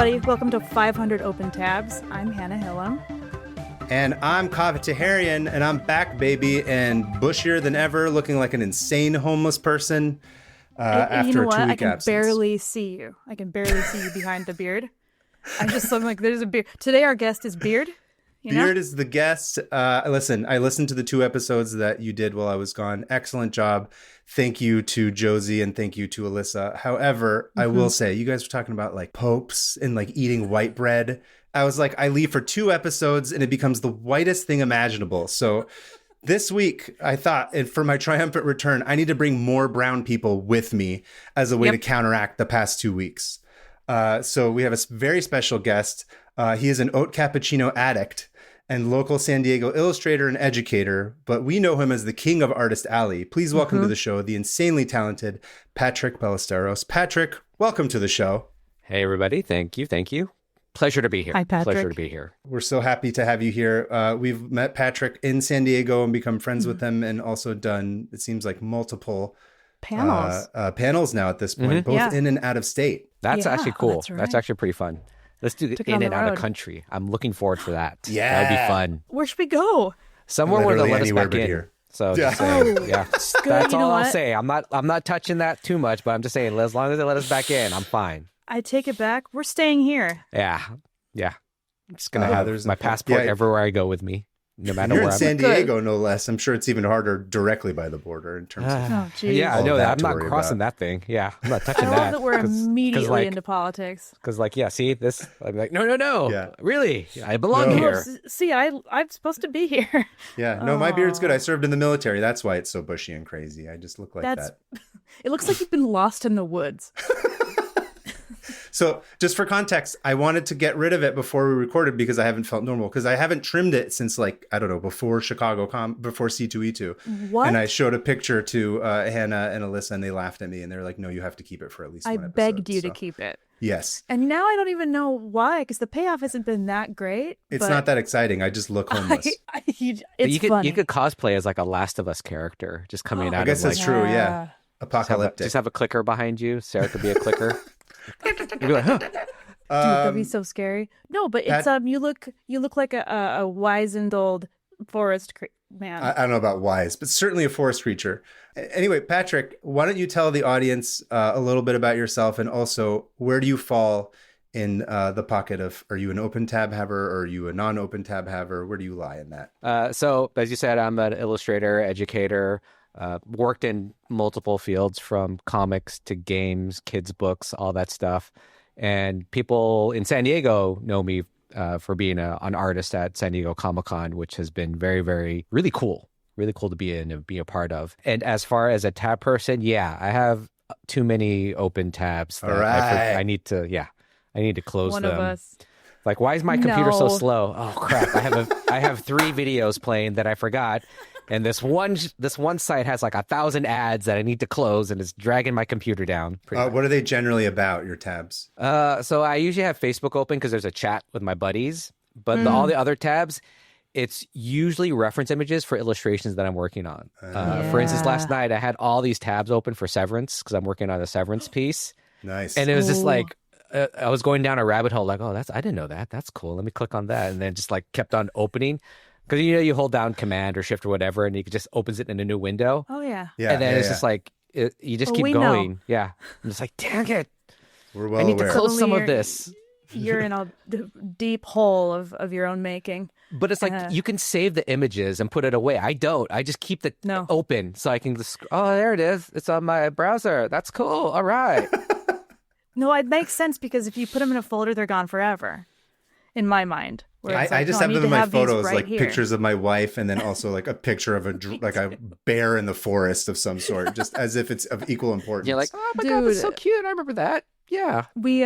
everybody. Welcome to 500 Open Tabs. I'm Hannah Hillam. And I'm Kaveh Taherian, and I'm back, baby, and bushier than ever, looking like an insane homeless person after you know a what? 2-week I can absence. barely see you. I can barely see you behind the beard. I'm just looking like there's a beard. Today our guest is Beard. Beard is the guest. Listen, I listened to the 2 episodes that you did while I was gone. Excellent job. Thank you to Josie and thank you to Alyssa. However, I will say, you guys were talking about like popes and like eating white bread. I was like, I leave for 2 episodes and it becomes the whitest thing imaginable. So this week, I thought, and for my triumphant return, I need to bring more brown people with me as a way to counteract the past 2 weeks. So we have a very special guest. He is an oat cappuccino addict and local San Diego illustrator and educator, but we know him as the king of Artist Alley. Please welcome to the show the insanely talented Patrick Ballesteros. Patrick, welcome to the show. Hey, everybody. Thank you. Pleasure to be here. Hi, Patrick. Pleasure to be here. We're so happy to have you here. We've met Patrick in San Diego and become friends with him, and also done, it seems like, multiple panels now at this point, both in and out of state. That's actually cool. That's right. That's actually pretty fun. Let's do Took it in on and the out of road. country. I'm looking forward for that. Yeah. That'd be fun. Where should we go? Somewhere where they'll Literally let us anywhere back but in. here. So Yeah. just saying, yeah. Good, That's you know all I'll what? say. I'm not touching that too much, but I'm just saying, as long as they let us back in, I'm fine. I take it back. We're staying here. Yeah. I'm just gonna have there's my a- passport yeah. everywhere I go with me, no matter You're where in I'm. San Diego, no less. I'm sure it's even harder directly by the border in terms of... Oh, geez. Yeah, I All know that that. I'm to not worry crossing about. that thing. Yeah, I'm not touching I love that we're immediately like, into politics. Because, like, yeah, see this? I'm like, no. Yeah. Really? I belong No. here. See, I'm supposed to be here. Yeah, no, my beard's good. I served in the military. That's why it's so bushy and crazy. I just look like that. It looks like you've been lost in the woods. So just for context, I wanted to get rid of it before we recorded because I haven't felt normal, because I haven't trimmed it since, like, I don't know, before before C2E2. What? And I showed a picture to Hannah and Alyssa, and they laughed at me, and they're like, no, you have to keep it for at least I one episode. begged you to So, keep it. Yes. And now I don't even know why, because the payoff hasn't been that great. It's not that exciting. I just look homeless. It's funny. You could cosplay as like a Last of Us character, just coming out I guess of that's like, true, yeah. Apocalyptic. just have a clicker behind you. Sarah could be a clicker. You'd be like, huh. Dude, that'd be so scary. No, but it's you look like a wizened old forest man. I don't know about wise, but certainly a forest creature. Anyway, Patrick, why don't you tell the audience a little bit about yourself, and also where do you fall in the pocket of, are you an open tab haver or are you a non-open tab haver? Where do you lie in that? So, as you said, I'm an illustrator, educator, worked in multiple fields from comics to games, kids' books, all that stuff. And people in San Diego know me for being an artist at San Diego Comic-Con, which has been very, very, really cool to be in and be a part of. And as far as a tab person, yeah, I have too many open tabs. That All right. I need to close One them. of us. Like, why is my computer so No. slow? Oh crap! I have 3 videos playing that I forgot, and this one site has like 1,000 ads that I need to close, and it's dragging my computer down. What are they generally about, your tabs? So I usually have Facebook open because there's a chat with my buddies, but all the other tabs, it's usually reference images for illustrations that I'm working on. For instance, last night I had all these tabs open for Severance because I'm working on a Severance piece, Nice. and it was just Ooh. like. I was going down a rabbit hole like, I didn't know that. That's cool. Let me click on that. And then just like kept on opening. Because, you hold down Command or Shift or whatever, and it just opens it in a new window. Oh yeah. Yeah, and then yeah, it's yeah. just like, you just Oh, keep we know. going. Yeah. I'm just like, dang it. We're well I need aware. to close some Suddenly of this. You're in a deep hole of your own making. But it's like, you can save the images and put it away. I don't. I just keep it No. open so I can just, there it is. It's on my browser. That's cool. All right. No, it makes sense because if you put them in a folder, they're gone forever. In my mind, where it's I like, just no, have need them to in my have these photos, right like here. pictures of my wife, and then also like a picture of like a bear in the forest of some sort, just as if it's of equal importance. You're like, oh my God, that's so Dude. cute. I remember that. Yeah. We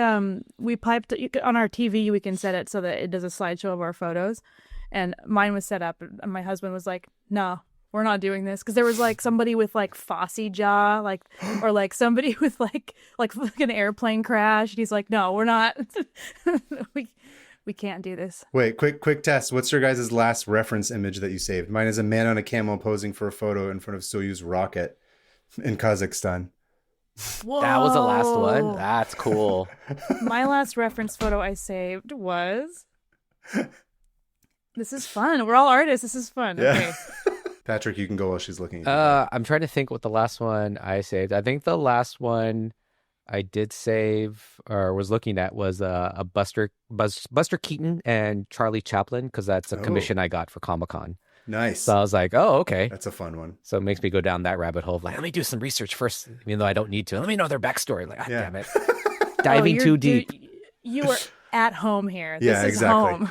piped on our TV. We can set it so that it does a slideshow of our photos, and mine was set up. And my husband was like, "No, we're not doing this," because there was like somebody with like Fosse jaw, like, or like somebody with like an airplane crash. And he's like, "No, we're not. we can't do this." Wait, quick test. What's your guys' last reference image that you saved? Mine is a man on a camel posing for a photo in front of Soyuz rocket in Kazakhstan. Whoa. That was the last one. That's cool. My last reference photo I saved was. This is fun. We're all artists. This is fun. Yeah. Okay. Patrick, you can go while she's looking at that. I'm trying to think what the last one I saved. I think the last one I did save or was looking at was a Buster Keaton and Charlie Chaplin, because that's a commission I got for Comic-Con. Nice. So I was like, oh, okay. That's a fun one. So it makes me go down that rabbit hole of like, let me do some research first, even though I don't need to. Let me know their backstory. Like, damn it. Diving too deep. You are at home here. Yeah, this is exactly.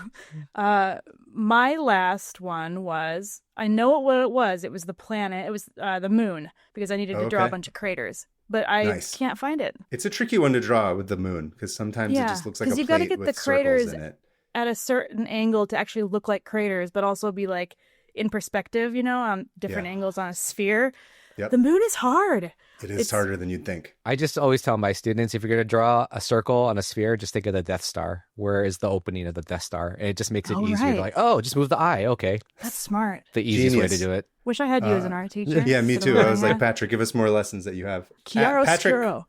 home. My last one was, I know what it was. It was the planet. It was the moon, because I needed to draw a bunch of craters. But I can't find it. It's a tricky one to draw with the moon, because sometimes it just looks like a you plate gotta get with the craters circles in it. at a certain angle to actually look like craters, but also be like in perspective, on different angles on a sphere. Yep. The moon is hard. It's harder than you'd think. I just always tell my students, if you're going to draw a circle on a sphere, just think of the Death Star. Where is the opening of the Death Star? And it just makes it easier. Right. Like, just move the eye. Okay. That's smart. The easiest way to do it. Wish I had you as an art teacher. Yeah, me too. I was like, Patrick, give us more lessons that you have. Patrick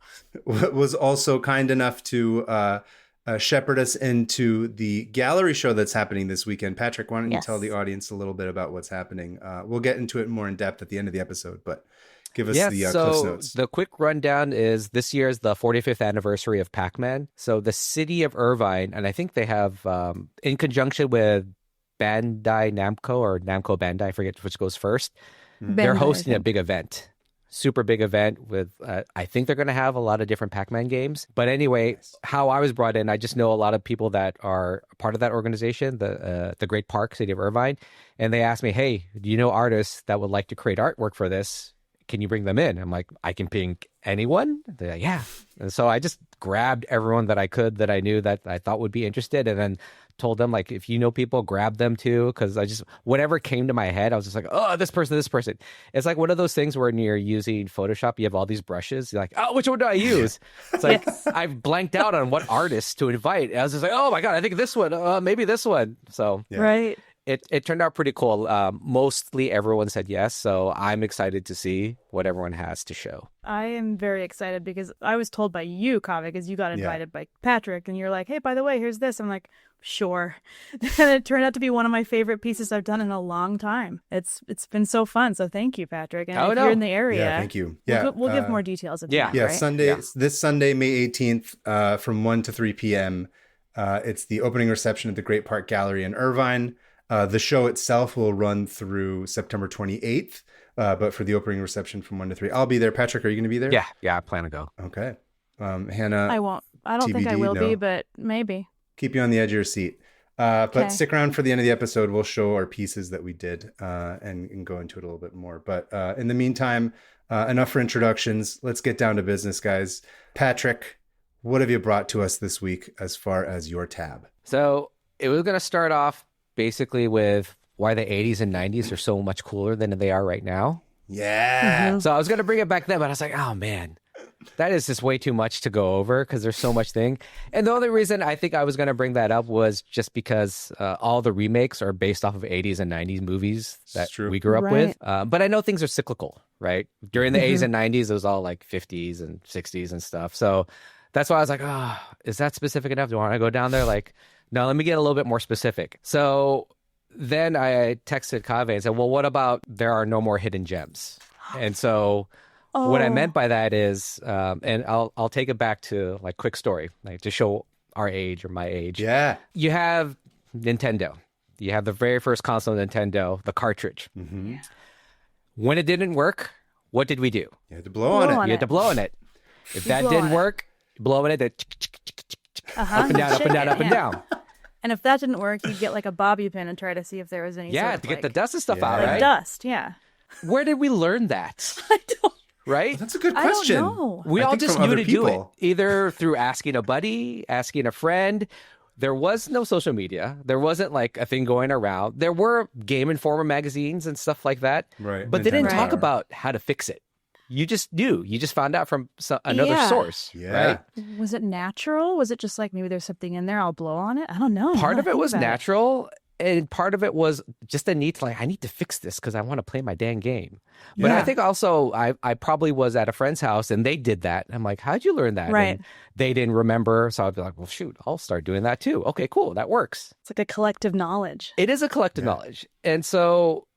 was also kind enough to shepherd us into the gallery show that's happening this weekend. Patrick, why don't you tell the audience a little bit about what's happening? We'll get into it more in depth at the end of the episode, but give us the Cliff's Notes. The quick rundown is this year is the 45th anniversary of PAC-MAN. So the city of Irvine, and I think they have, in conjunction with Bandai Namco or Namco Bandai, I forget which goes first, they're hosting a big event. Super big event with, I think they're going to have a lot of different Pac-Man games. But anyway, how I was brought in, I just know a lot of people that are part of that organization, the Great Park, City of Irvine. And they asked me, hey, do you know artists that would like to create artwork for this? Can you bring them in? I'm like, I can ping anyone? They're like, yeah. And so I just grabbed everyone that I could, that I knew that I thought would be interested, and then told them, like, if you know people, grab them too. Because I just, whatever came to my head, I was just like, oh, this person. It's like one of those things where when you're using Photoshop, you have all these brushes. You're like, oh, which one do I use? It's like, I've blanked out on what artists to invite. I was just like, oh my God, I think this one, maybe this one. So Right. It turned out pretty cool. Mostly everyone said yes, so I'm excited to see what everyone has to show. I am very excited because I was told by you, Kaveh, because you got invited by Patrick, and you're like, hey, by the way, here's this. I'm like, sure. And it turned out to be one of my favorite pieces I've done in a long time. It's been so fun, so thank you, Patrick. And if you're in the area, thank you. We'll give more details at the end, right? This Sunday, May 18th, from 1 to 3 p.m., it's the opening reception at the Great Park Gallery in Irvine. The show itself will run through September 28th, but for the opening reception from 1 to 3, I'll be there. Patrick, are you going to be there? Yeah, I plan to go. Okay. Hannah? I won't. I don't think I will be, but maybe. Keep you on the edge of your seat. But stick around for the end of the episode. We'll show our pieces that we did and go into it a little bit more. But in the meantime, enough for introductions. Let's get down to business, guys. Patrick, what have you brought to us this week as far as your tab? So it was going to start off basically with why the 80s and 90s are so much cooler than they are right now. Yeah. Mm-hmm. So I was going to bring it back then, but I was like, oh man, that is just way too much to go over because there's so much thing. And the only reason I think I was going to bring that up was just because all the remakes are based off of 80s and 90s movies that we grew up with. But I know things are cyclical, right? During the 80s and 90s, it was all like 50s and 60s and stuff. So that's why I was like, oh, is that specific enough? Do I want to go down there? Like, no, let me get a little bit more specific. So then I texted Kaveh and said, well, what about there are no more hidden gems? And so what I meant by that is, and I'll take it back to like quick story, like to show our age or my age. Yeah. You have Nintendo. You have the very first console Nintendo, the cartridge. Mm-hmm. Yeah. When it didn't work, what did we do? You had to blow on it. You had to blow on it. If that didn't work, blow on it, up and down, up and down, up and down. And if that didn't work, you'd get like a bobby pin and try to see if there was any sort of, to get the dust and stuff out, right? Dust, yeah. Where did we learn that? I don't. Right? Well, that's a good question. I don't know. We all just knew to do it, either through asking a buddy, asking a friend. There was no social media. There wasn't like a thing going around. There were Game Informer magazines and stuff like that. Right. But they didn't talk about how to fix it. You just knew. You just found out from another source. Yeah. Right? Was it natural? Was it just like maybe there's something in there, I'll blow on it? I don't know. Part of it was natural. And part of it was just a need to I need to fix this because I want to play my dang game. But I think also I probably was at a friend's house and they did that. I'm like, how'd you learn that? Right. And they didn't remember. So I'd be like, well, shoot, I'll start doing that too. Okay, cool. That works. It's like a collective knowledge. It is a collective knowledge. And so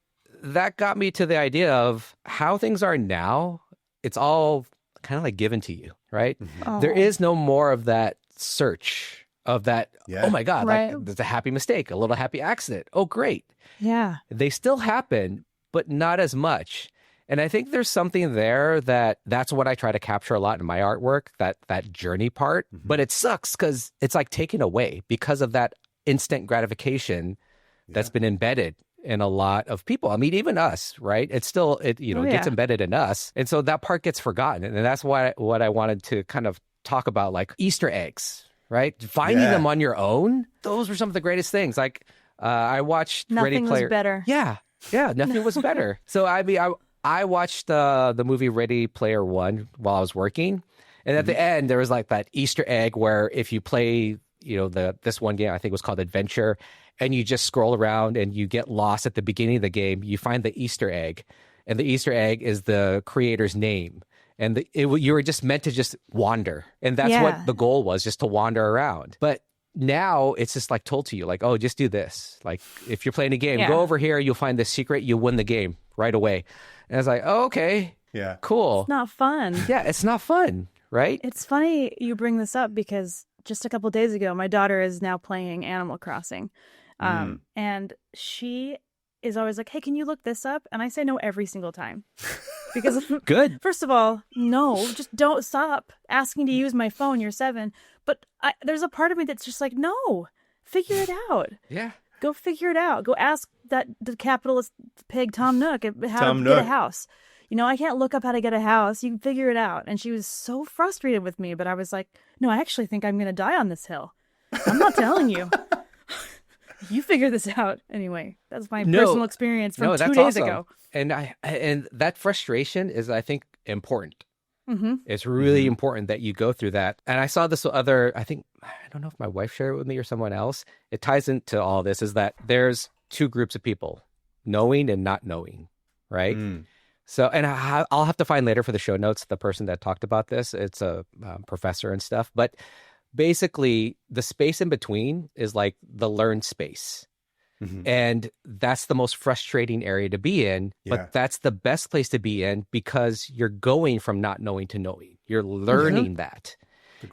that got me to the idea of how things are now. It's all kind of like given to you, right? Oh. There is no more of that search of that, oh my God, Right. like there's a happy mistake, a little happy accident. Oh, great. Yeah. They still happen, but not as much. And I think there's something there that's what I try to capture a lot in my artwork, that journey part. But it sucks because it's like taken away because of that instant gratification that's been embedded in a lot of people. I mean, even us, right? It's still, it gets embedded in us. And so that part gets forgotten. And that's what I wanted to kind of talk about, like Easter eggs, right? Finding them on your own. Those were some of the greatest things. Like I watched Nothing Ready Player. was better. Yeah. Nothing was better. So I mean, I watched the movie Ready Player One while I was working. And at the end, there was like that Easter egg where if you play, this one game, I think it was called Adventure, and you just scroll around and you get lost at the beginning of the game, you find the Easter egg. And the Easter egg is the creator's name. And you were just meant to just wander. And that's what the goal was, just to wander around. But now it's just like told to you, like, oh, just do this. Like if you're playing a game, go over here, you'll find the secret, you win the game right away. And I was like, oh, okay, cool. It's not fun. Yeah, it's not fun, right? It's funny you bring this up because just a couple days ago, my daughter is now playing Animal Crossing. And she is always like, hey, can you look this up? And I say no every single time. Because good. First of all, no, just don't stop asking to use my phone. You're 7. But there's a part of me that's just like, no, figure it out. Yeah. Go figure it out. Go ask the capitalist pig Tom Nook how to get a house. I can't look up how to get a house. You can figure it out. And she was so frustrated with me. But I was like, no, I actually think I'm going to die on this hill. I'm not telling you. You figure this out. Anyway, that's my personal experience from 2 days ago. And that frustration is, I think, important. Mm-hmm. It's really important that you go through that. And I saw this other, I don't know if my wife shared it with me or someone else. It ties into all this, is that there's 2 groups of people, knowing and not knowing, right? So, and I'll have to find later for the show notes the person that talked about this. It's a professor and stuff. But basically, the space in between is like the learned space. And that's the most frustrating area to be in. But that's the best place to be in because you're going from not knowing to knowing. You're learning that.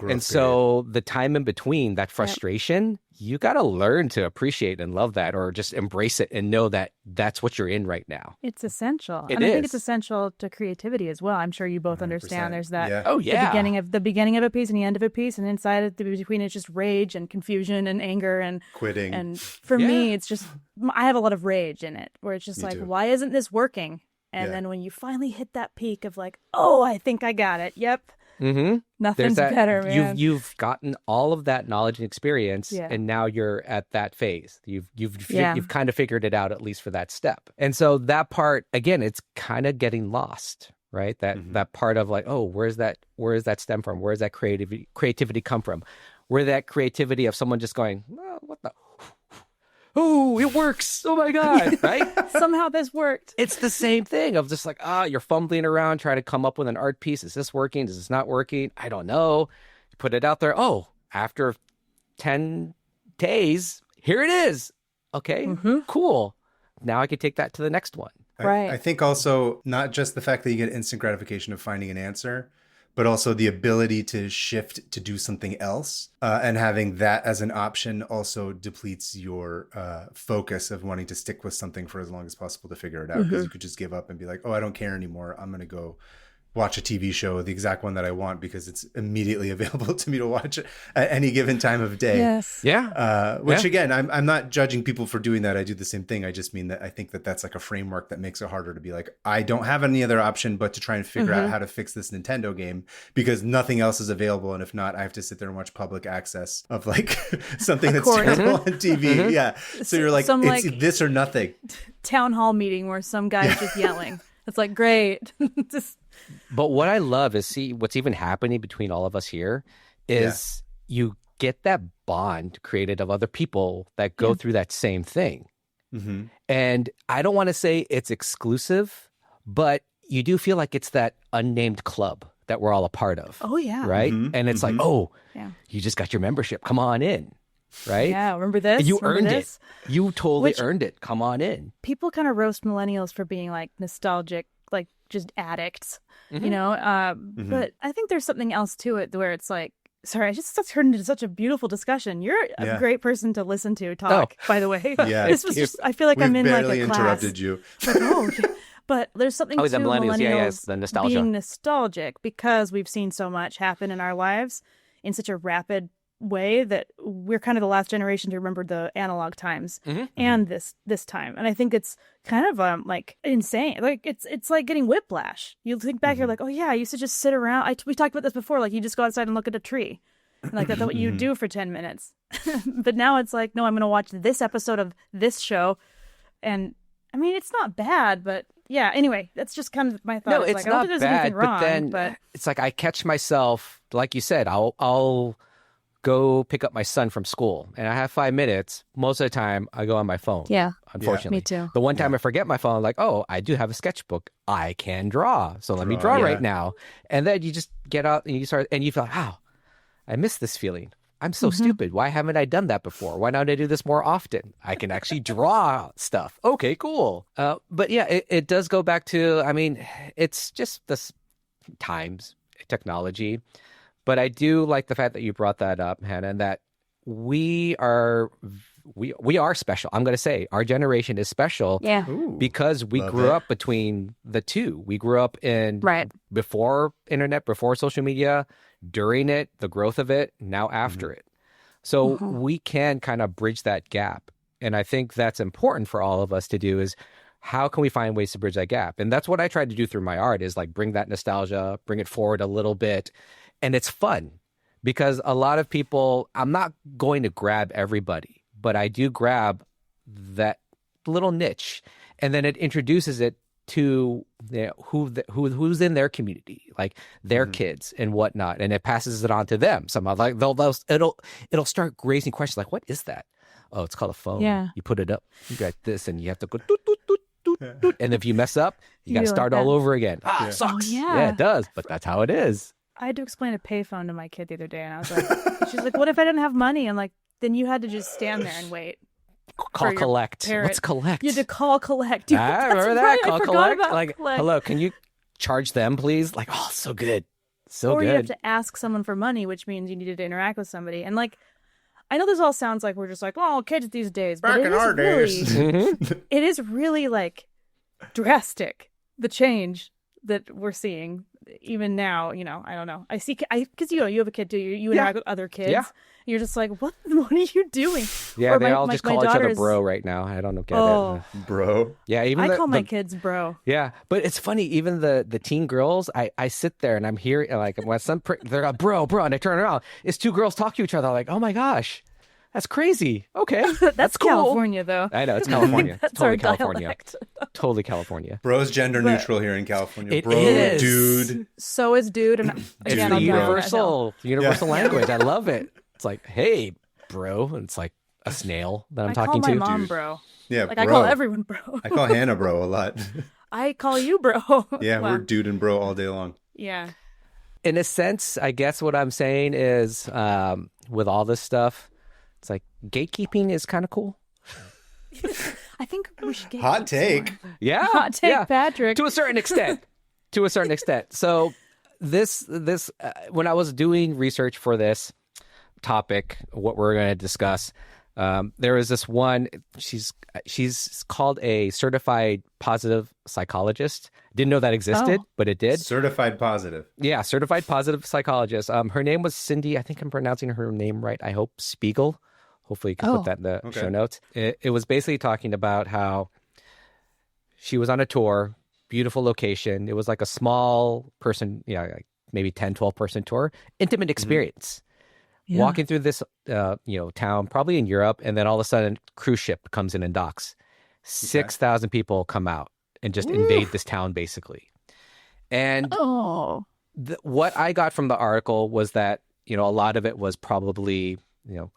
And so the time in between, that frustration, you got to learn to appreciate and love that, or just embrace it and know that that's what you're in right now. It's essential. I think it's essential to creativity as well. I'm sure you both understand there's that the beginning of a piece and the end of a piece, and inside of the between it's just rage and confusion and anger and quitting. And for me, it's just, I have a lot of rage in it where it's just why isn't this working? And then when you finally hit that peak of like, oh, I think I got it. Yep. Nothing's better, man. You've gotten all of that knowledge and experience, and now you're at that phase. You've kind of figured it out, at least for that step. And so that part, again, it's kind of getting lost, right? That part of like, oh, where is that stem from? Where does that creativity come from? Where that creativity of someone just going, oh, what the? Oh, it works. Oh my God. Right? Somehow this worked. It's the same thing of just like, you're fumbling around trying to come up with an art piece. Is this working? Is this not working? I don't know. You put it out there. Oh, after 10 days, here it is. Okay, cool. Now I can take that to the next one. Right. I think also not just the fact that you get instant gratification of finding an answer, but also the ability to shift to do something else. And having that as an option also depletes your focus of wanting to stick with something for as long as possible to figure it out. Because you could just give up and be like, oh, I don't care anymore. I'm going to go watch a TV show, the exact one that I want, because it's immediately available to me to watch at any given time of day. Yes. Yeah. Which again, I'm not judging people for doing that. I do the same thing. I just mean that I think that that's like a framework that makes it harder to be like, I don't have any other option but to try and figure out how to fix this Nintendo game because nothing else is available. And if not, I have to sit there and watch public access of like something that's terrible on TV. Yeah. So you're like, it's this or nothing. Town hall meeting where some guy's just yelling. It's like, great. Just... But what I love is see what's even happening between all of us here is you get that bond created of other people that go through that same thing. Mm-hmm. And I don't want to say it's exclusive, but you do feel like it's that unnamed club that we're all a part of. Oh, yeah. Right? Mm-hmm. And it's like, oh, you just got your membership. Come on in. Right? Yeah, remember this? And you Remember earned this? it. You totally earned it. Come on in. People kind of roast millennials for being like nostalgic, like just addicts, you know? But I think there's something else to it where it's like, sorry, I just turned into such a beautiful discussion. You're a great person to listen to talk, by the way. Yeah. This was just, I feel like I'm in like a class. Interrupted you. Like, okay. But there's something to the millennials, the nostalgia. being nostalgic because we've seen so much happen in our lives in such a rapid way that we're kind of the last generation to remember the analog times and this time. And I think it's kind of like insane. Like it's like getting whiplash. You think back, you're like, oh yeah, I used to just sit around. We talked about this before. Like you just go outside and look at a tree. And like that's what you do for 10 minutes. But now it's like, no, I'm going to watch this episode of this show. And I mean, it's not bad, but yeah, anyway, that's just kind of my thought. No, it's it's like, not I don't think there's bad, anything wrong, but then it's like I catch myself, like you said, I'll go pick up my son from school and I have 5 minutes. Most of the time I go on my phone. Yeah. Unfortunately. Me too. The one time I forget my phone, like, oh, I do have a sketchbook. I can draw. So let me draw right now. And then you just get out and you start and you feel, wow, I miss this feeling. I'm so stupid. Why haven't I done that before? Why don't I do this more often? I can actually draw stuff. Okay, cool. But yeah, it does go back to, I mean, it's just this times, technology. But I do like the fact that you brought that up, Hannah, and that we are special. I'm going to say our generation is special because we grew up between the two. We grew up in before internet, before social media, during it, the growth of it, now after it. So we can kind of bridge that gap. And I think that's important for all of us to do is how can we find ways to bridge that gap? And that's what I tried to do through my art is like bring that nostalgia, bring it forward a little bit. And it's fun because a lot of people, I'm not going to grab everybody, but I do grab that little niche and then it introduces it to who's in their community, like their kids and whatnot, and it passes it on to them. Somehow, like it'll start raising questions like, "What is that? Oh, it's called a phone. Yeah, you put it up, you got this, and you have to go doot, doot, doot, doot, doot. And if you mess up, you got to start all over again. It sucks. Yeah, it does, but that's how it is. I had to explain a payphone to my kid the other day, and I was like, she's like, "What if I didn't have money?" And like, then you had to just stand there and wait. Call collect. What's collect? You had to call collect. Dude, I remember that. Call collect. Like, collect. Hello, can you charge them, please? Like, oh, so good. Or you have to ask someone for money, which means you needed to interact with somebody. And like, I know this all sounds like we're just like, oh, kids these days. But Back in our days. It is really like drastic, the change that we're seeing even now. You know, I don't know. I see, because you have a kid too. You interact with other kids. Yeah. You're just like, what are you doing? Yeah, they all just call each other bro right now. I don't get it. Bro. Yeah, even I call my kids bro. Yeah, but it's funny. Even the teen girls, I sit there and I'm hearing like when they're like bro, and I turn around, it's two girls talking to each other. I'm like, oh my gosh, that's crazy. Okay, that's cool. California though. I know it's California. That's totally our California. dialect. Totally California. Bro's gender neutral here in California. It Bro, is. dude. So is dude, and again, it's the universal language. I love it. It's like, hey, bro, and it's like a snail that I'm talking to. I call my mom bro. Yeah, like bro. I call everyone bro. I call Hannah bro a lot. I call you bro. Yeah, wow. We're dude and bro all day long. Yeah. In a sense, I guess what I'm saying is, with all this stuff, it's like gatekeeping is kind of cool. I think we should gatekeep. Hot take. Yeah. Hot take, Patrick. To a certain extent. So this when I was doing research for this topic, what we're going to discuss, there was this one, she's called a certified positive psychologist. Didn't know that existed, but it did. Certified positive. Yeah, certified positive psychologist. Her name was Cindy. I think I'm pronouncing her name right. I hope Spiegel. Hopefully you can put that in the show notes. It was basically talking about how she was on a tour, beautiful location. It was like a small person, like maybe 10, 12 person tour, intimate experience. Yeah. Walking through this, town, probably in Europe, and then all of a sudden, cruise ship comes in and docks. 6,000 people come out and just invade this town, basically. And what I got from the article was that a lot of it was probably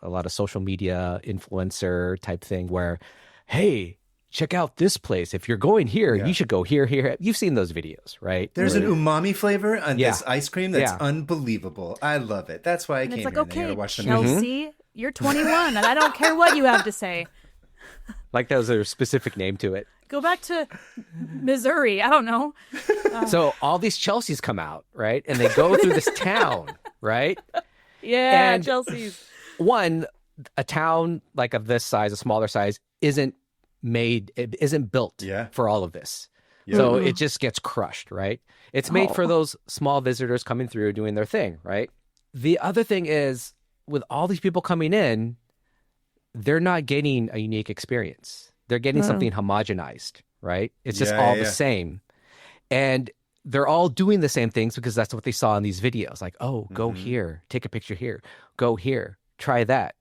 a lot of social media influencer type thing where, hey, check out this place. If you're going here, you should go here, here. You've seen those videos, right? There's an umami flavor on Yeah. this ice cream that's unbelievable. I love it. That's why I And came it's like, here. And I okay, gotta watch the Chelsea, you're 21, and I don't care what you have to say. Like there's a specific name to it. Go back to Missouri. I don't know. So all these Chelseas come out, right? And they go through this town, right? Yeah, And- Chelsea's. One, a town like of this size, a smaller size, isn't built for all of this. Yeah. So it just gets crushed, right? It's made for those small visitors coming through doing their thing, right? The other thing is, with all these people coming in, they're not getting a unique experience. They're getting something homogenized, right? It's just all the same. And they're all doing the same things because that's what they saw in these videos. Like, oh, go here, take a picture here, go here, try that.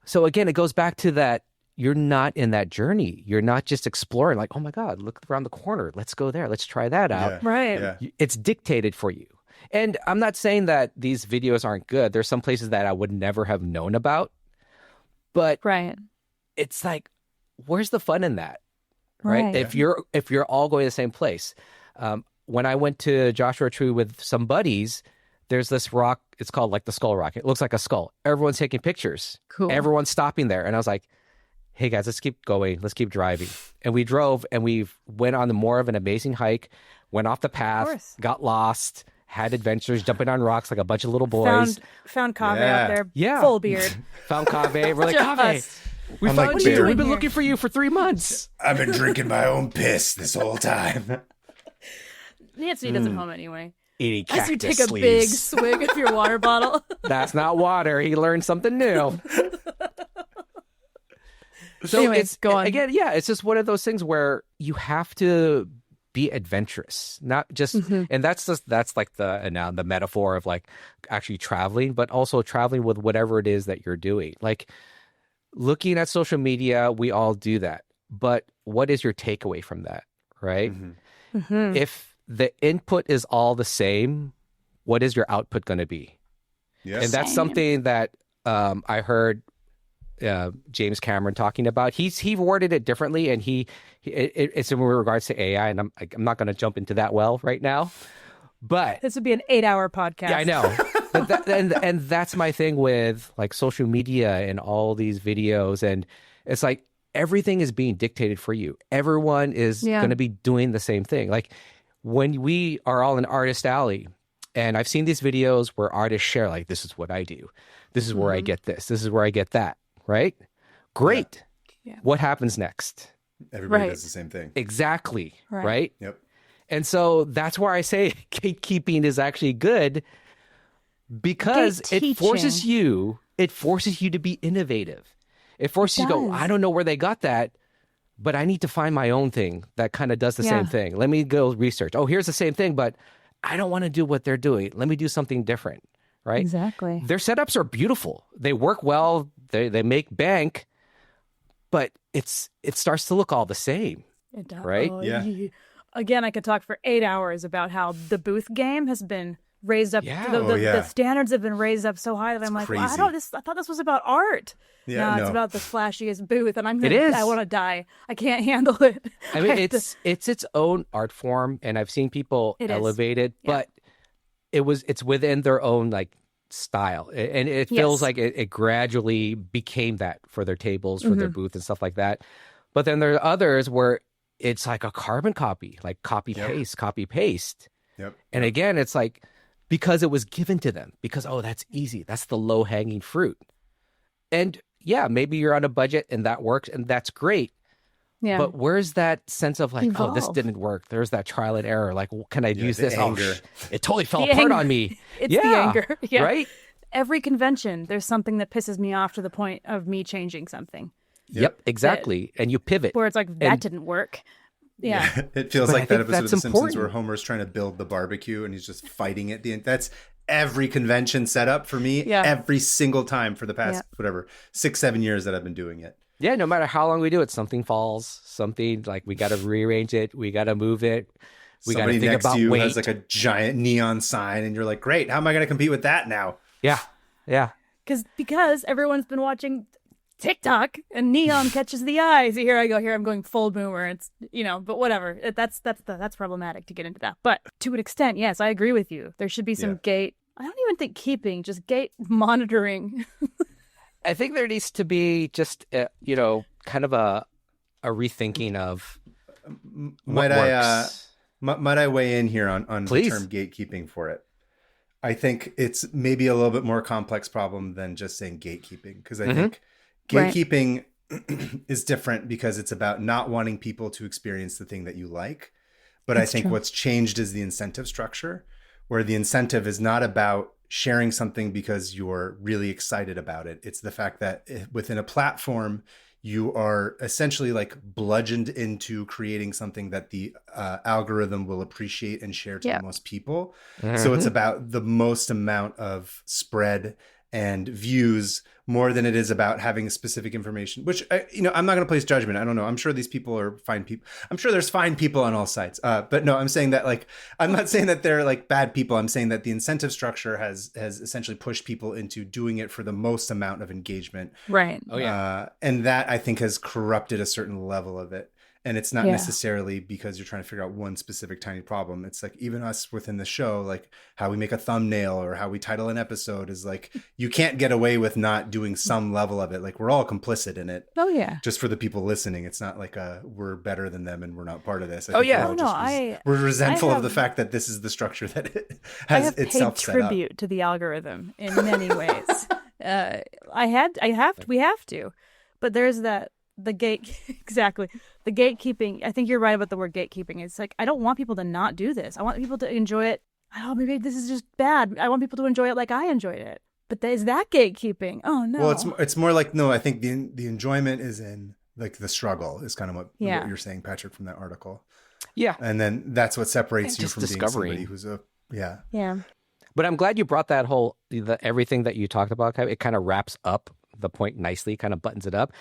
So again, it goes back to that. You're not in that journey. You're not just exploring like, oh my God, look around the corner. Let's go there. Let's try that out. Yeah. Right. Yeah. It's dictated for you. And I'm not saying that these videos aren't good. There's some places that I would never have known about. But Right. it's like, where's the fun in that? Right? If you're all going to the same place. When I went to Joshua Tree with some buddies, there's this rock. It's called like the Skull Rock. It looks like a skull. Everyone's taking pictures. Cool. Everyone's stopping there. And I was like, hey guys, let's keep going. Let's keep driving. And we drove and we went on more of an amazing hike, went off the path, got lost, had adventures, jumping on rocks like a bunch of little boys. Found Kave out there. Yeah. Full beard. Found Kave. We're like, Kave, we I'm found like, you. Barry. We've been looking for you for 3 months. I've been drinking my own piss this whole time. Nancy doesn't home anyway. Eating As cactus you take a big sleeves. swig of your water bottle. That's not water. He learned something new. So Anyways, go on. Again, yeah, it's just one of those things where you have to be adventurous, not just, and that's like the metaphor of like actually traveling, but also traveling with whatever it is that you're doing. Like looking at social media, we all do that, but what is your takeaway from that, right? If the input is all the same, what is your output going to be? Yes. And that's something that I heard James Cameron talking about. He worded it differently, and it's in regards to AI, and I'm not going to jump into that well right now. But This would be an 8-hour podcast. yeah, I know. But and that's my thing with like social media and all these videos, and it's like everything is being dictated for you. Everyone is going to be doing the same thing. Like when we are all in Artist Alley, and I've seen these videos where artists share like, this is what I do. This is where I get this. This is where I get that. Right? Great. Yeah. What happens next? Everybody does the same thing. Exactly. Right? Yep. And so that's where I say gatekeeping is actually good because it forces you to be innovative. It forces you to go, I don't know where they got that, but I need to find my own thing that kind of does the same thing. Let me go research. Oh, here's the same thing, but I don't want to do what they're doing. Let me do something different. Right? Exactly. Their setups are beautiful. They work well. They make bank, but it starts to look all the same. It does. Right? Oh, Yeah. Again, I could talk for 8 hours about how the booth game has been raised up. Yeah. The standards have been raised up so high that I'm like, well, I thought this was about art. Yeah, no, it's about the flashiest booth, and It is. I want to die. I can't handle it. I mean, it's its own art form, and I've seen people elevate it, but it's within their own like style, and it feels like it gradually became that for their tables, for their booth, and stuff like that. But then there are others where it's like a carbon copy, like copy paste. Yep. And again, it's like because it was given to them, because that's easy, that's the low hanging fruit, and maybe you're on a budget and that works, and that's great. Yeah. But where's that sense of like, Evolve. oh, this didn't work? There's that trial and error. Like, can I use the this? anger. It totally fell The apart anger. on me. It's the anger. Yeah. Right? Every convention, there's something that pisses me off to the point of me changing something. Yep, exactly. And you pivot. Where it's like, that didn't work. Yeah. It feels But I like that think episode of that's The Simpsons important. where Homer's trying to build the barbecue and he's just fighting at the end. That's every convention setup for me every single time for the past, 6-7 years that I've been doing it. Yeah, no matter how long we do it, something falls, something like we got to rearrange it, we got to move it, we got to Somebody think next about to you weight. has like a giant neon sign and you're like, great, how am I going to compete with that now? Yeah. because everyone's been watching TikTok and neon catches the eye. So here I'm going full boomer. It's, but whatever. That's problematic to get into that. But to an extent, yes, I agree with you. There should be some gate. I don't even think keeping, just gate monitoring. I think there needs to be just, kind of a rethinking of what works. Might I weigh in here on Please. the term gatekeeping for it? I think it's maybe a little bit more complex problem than just saying gatekeeping, because I think gatekeeping is different because it's about not wanting people to experience the thing that you like. But I think what's changed is the incentive structure, where the incentive is not about sharing something because you're really excited about it. It's the fact that within a platform, you are essentially like bludgeoned into creating something that the algorithm will appreciate and share to the most people. So it's about the most amount of spread and views more than it is about having specific information, which, I'm not going to place judgment. I don't know. I'm sure these people are fine people. I'm sure there's fine people on all sides. But no, I'm saying that I'm not saying that they're like bad people. I'm saying that the incentive structure has essentially pushed people into doing it for the most amount of engagement. Right. Oh, yeah. And that I think has corrupted a certain level of it. And it's not necessarily because you're trying to figure out one specific tiny problem. It's like even us within the show, like how we make a thumbnail or how we title an episode is like, you can't get away with not doing some level of it. Like we're all complicit in it. Oh, yeah. Just for the people listening. It's not like we're better than them and we're not part of this. We're we're resentful of the fact that this is the structure that it has itself set up. I have paid tribute to the algorithm in many ways. We have to. But there's the gatekeeping. I think you're right about the word gatekeeping. It's like, I don't want people to not do this. I want people to enjoy it. Oh, maybe this is just bad. I want people to enjoy it like I enjoyed it. But is that gatekeeping? Oh, no. Well, it's more like, no, I think the enjoyment is in like the struggle is kind of what you're saying, Patrick, from that article. Yeah. And then that's what separates you from discovering. being somebody who's Yeah. But I'm glad you brought that everything that you talked about. It kind of wraps up the point nicely, kind of buttons it up.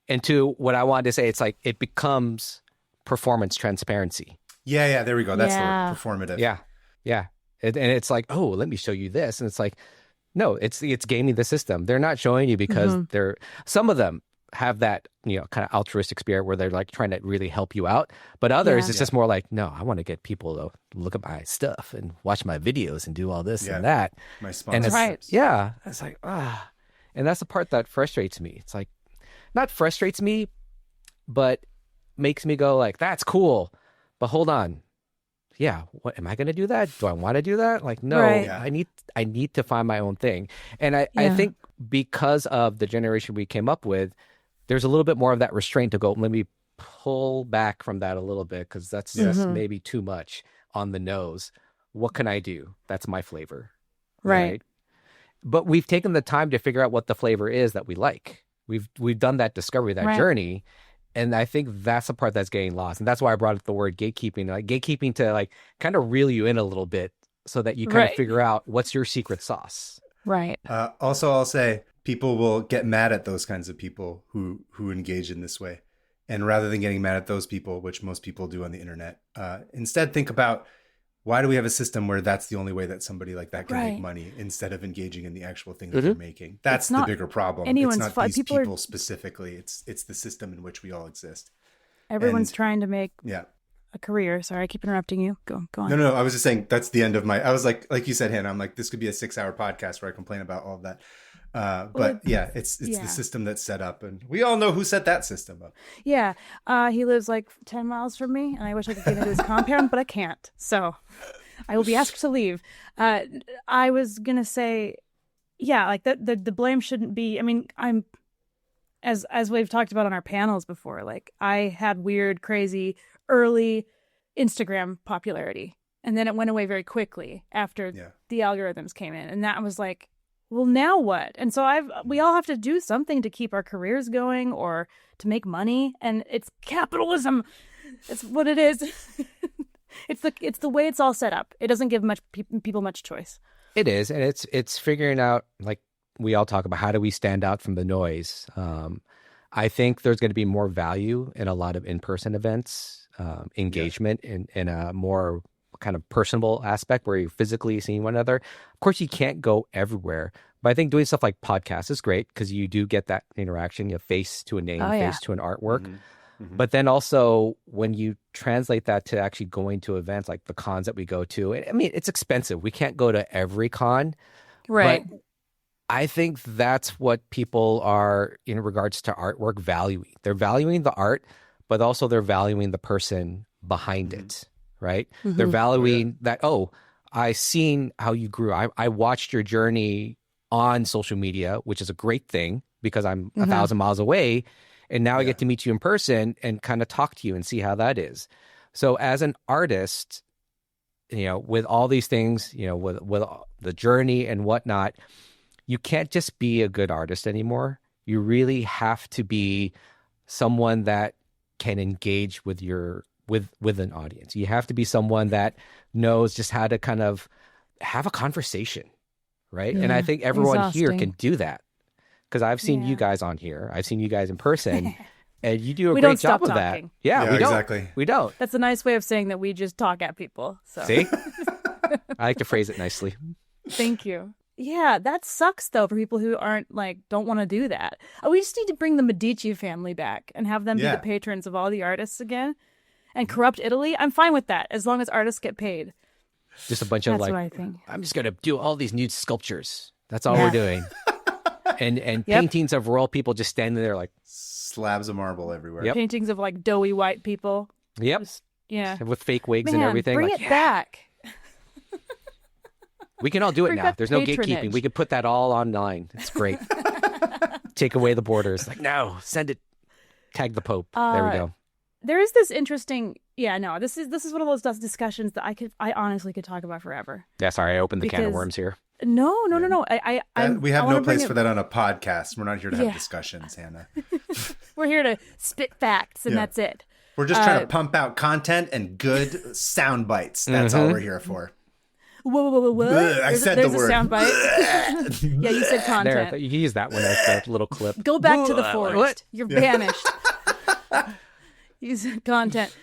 And to what I wanted to say, it's like it becomes performance transparency. Yeah, there we go. That's the word, performative. Yeah. And it's like, oh, let me show you this. And it's like, no, it's gaming the system. They're not showing you because some of them have that, kind of altruistic spirit where they're like trying to really help you out. But others, it's just more like, no, I want to get people to look at my stuff and watch my videos and do all this and that. My sponsors. It's like, and that's the part that frustrates me. It's like, not frustrates me, but makes me go like, that's cool. But hold on. Yeah. What am I going to do that? Do I want to do that? Like, no, I need to find my own thing. And I think because of the generation we came up with, there's a little bit more of that restraint to go, let me pull back from that a little bit. Cause that's just maybe too much on the nose. What can I do? That's my flavor. Right. But we've taken the time to figure out what the flavor is that we like. We've done that discovery, that journey, and I think that's the part that's getting lost, and that's why I brought up the word gatekeeping, like gatekeeping to like kind of reel you in a little bit, so that you kind of figure out what's your secret sauce. Right. Also, I'll say people will get mad at those kinds of people who engage in this way, and rather than getting mad at those people, which most people do on the internet, instead think about, why do we have a system where that's the only way that somebody like that can make money instead of engaging in the actual thing that they're making? That's the bigger problem. It's not these people specifically. It's the system in which we all exist. Everyone's trying to make a career. Sorry, I keep interrupting you. Go on. No. I was just saying that's the end of I was like you said, Hannah, I'm like, this could be a 6-hour podcast where I complain about all of that. It's the system that's set up, and we all know who set that system up. Yeah, he lives like 10 miles from me, and I wish I could get into his compound, but I can't. So I will be asked to leave. I was gonna say, like the blame shouldn't be. I mean, I'm as we've talked about on our panels before. Like I had weird, crazy early Instagram popularity, and then it went away very quickly after the algorithms came in, and that was like, well, now what? And so we all have to do something to keep our careers going or to make money. And it's capitalism. It's what it is. It's the way it's all set up. It doesn't give people much choice. It is. And it's figuring out, like we all talk about, how do we stand out from the noise? I think there's going to be more value in a lot of in-person events, engagement in a more kind of personable aspect where you're physically seeing one another. Of course, you can't go everywhere, But I think doing stuff like podcasts is great because you do get that interaction. You have face to a name, face to an artwork. But then also when you translate that to actually going to events like the cons that we go to, I mean, it's expensive. We can't go to every con. Right. But I think that's what people are, in regards to artwork, valuing. They're valuing the art, but also they're valuing the person behind it, right? They're valuing that, I seen how you grew. I watched your journey on social media, which is a great thing because I'm 1,000 miles away. And now I get to meet you in person and kind of talk to you and see how that is. So as an artist, with all these things, with the journey and whatnot, you can't just be a good artist anymore. You really have to be someone that can engage with with an audience. You have to be someone that knows just how to kind of have a conversation, right? And I think everyone here can do that. Because I've seen you guys on here. I've seen you guys in person. And you do a great job of that. Yeah, we don't. Exactly. We don't. That's a nice way of saying that we just talk at people. So. See? I like to phrase it nicely. Thank you. Yeah, that sucks, though, for people who don't want to do that. We just need to bring the Medici family back and have them be the patrons of all the artists again. And corrupt Italy. I'm fine with that, as long as artists get paid. Just a bunch of That's what I think. I'm just going to do all these nude sculptures. That's all we're doing. And paintings of royal people just standing there like slabs of marble everywhere. Paintings of doughy white people. Yep. Just, with fake wigs and everything. Bring it back. We can all do it now. There's no gatekeeping. We can put that all online. It's great. Take away the borders. No, send it. Tag the Pope. There we go. There is this interesting. This is one of those discussions that I honestly could talk about forever. Yeah, sorry, I opened the can of worms here. No. We have no place for that on a podcast. We're not here to have discussions, Hannah. We're here to spit facts, and that's it. We're just trying to pump out content and good sound bites. That's all we're here for. Whoa. I said the word. There's a sound bite. Yeah, you said content. There, you use that one as that little clip. Go back to the forest. What? You're banished. Use content.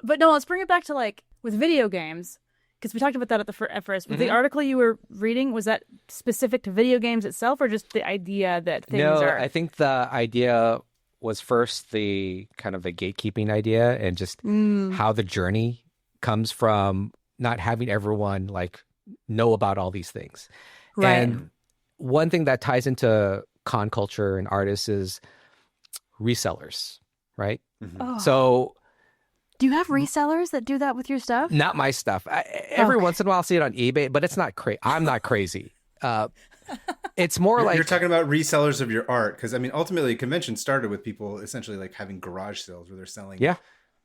But no, let's bring it back to with video games. Because we talked about that at first. But the article you were reading, was that specific to video games itself or just the idea that things are... No, I think the idea was first the kind of the gatekeeping idea and just how the journey comes from not having everyone know about all these things. Right. And one thing that ties into con culture and artists is resellers, right? Oh. So... Do you have resellers that do that with your stuff? Not my stuff. Every once in a while I'll see it on eBay, but it's not crazy. I'm not crazy. It's more You're talking about resellers of your art. Because, ultimately, convention started with people essentially having garage sales where they're selling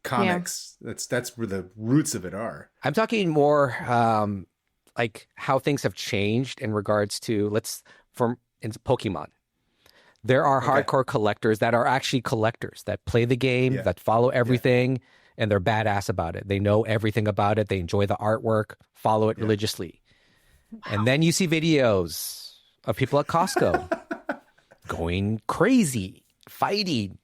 comics. Yeah. That's where the roots of it are. I'm talking more how things have changed in regards to, in Pokemon. There are hardcore collectors that are actually collectors that play the game, that follow everything. Yeah. And they're badass about it. They know everything about it. They enjoy the artwork, follow it religiously. Wow. And then you see videos of people at Costco going crazy, fighting.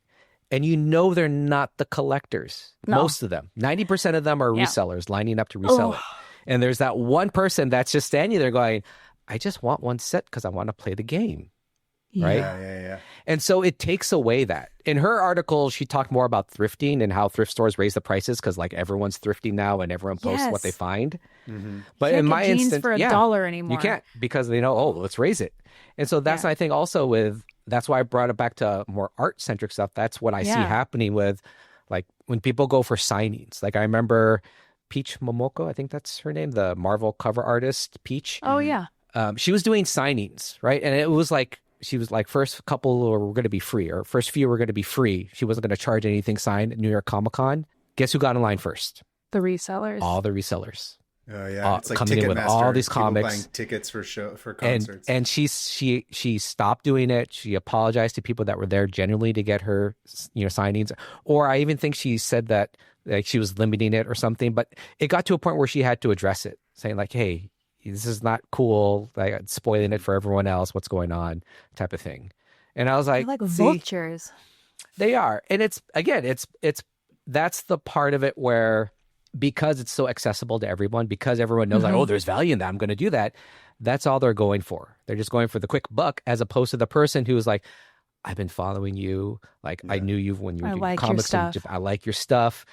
And they're not the collectors. No. Most of them. 90% of them are resellers lining up to resell it. And there's that one person that's just standing there going, I just want one set because I want to play the game. Right? Yeah. And so it takes away that. In her article, she talked more about thrifting and how thrift stores raise the prices because everyone's thrifting now and everyone posts what they find. Mm-hmm. But in my instance, for $1 anymore. You can't because they know, let's raise it. And so that's I think also that's why I brought it back to more art centric stuff. That's what I see happening with when people go for signings. I remember Peach Momoko, I think that's her name, the Marvel cover artist, Peach. Oh yeah. She was doing signings, right? And it was she was first couple were going to be free, or first few were going to be free. She wasn't going to charge anything signed at New York Comic Con. Guess who got in line first? The resellers. All the resellers. Oh yeah, it's coming in with all these comics, buying tickets for concerts. And she stopped doing it. She apologized to people that were there genuinely to get her signings. Or I even think she said that she was limiting it or something. But it got to a point where she had to address it, saying hey, this is not cool, spoiling it for everyone else, what's going on, type of thing. And I was like vultures. They are. And it's that's the part of it where because it's so accessible to everyone, because everyone knows like, oh, there's value in that, I'm going to do that. That's all they're going for. They're just going for the quick buck, as opposed to the person who's like, I've been following you. Like I knew you when you were doing comics. I like your stuff.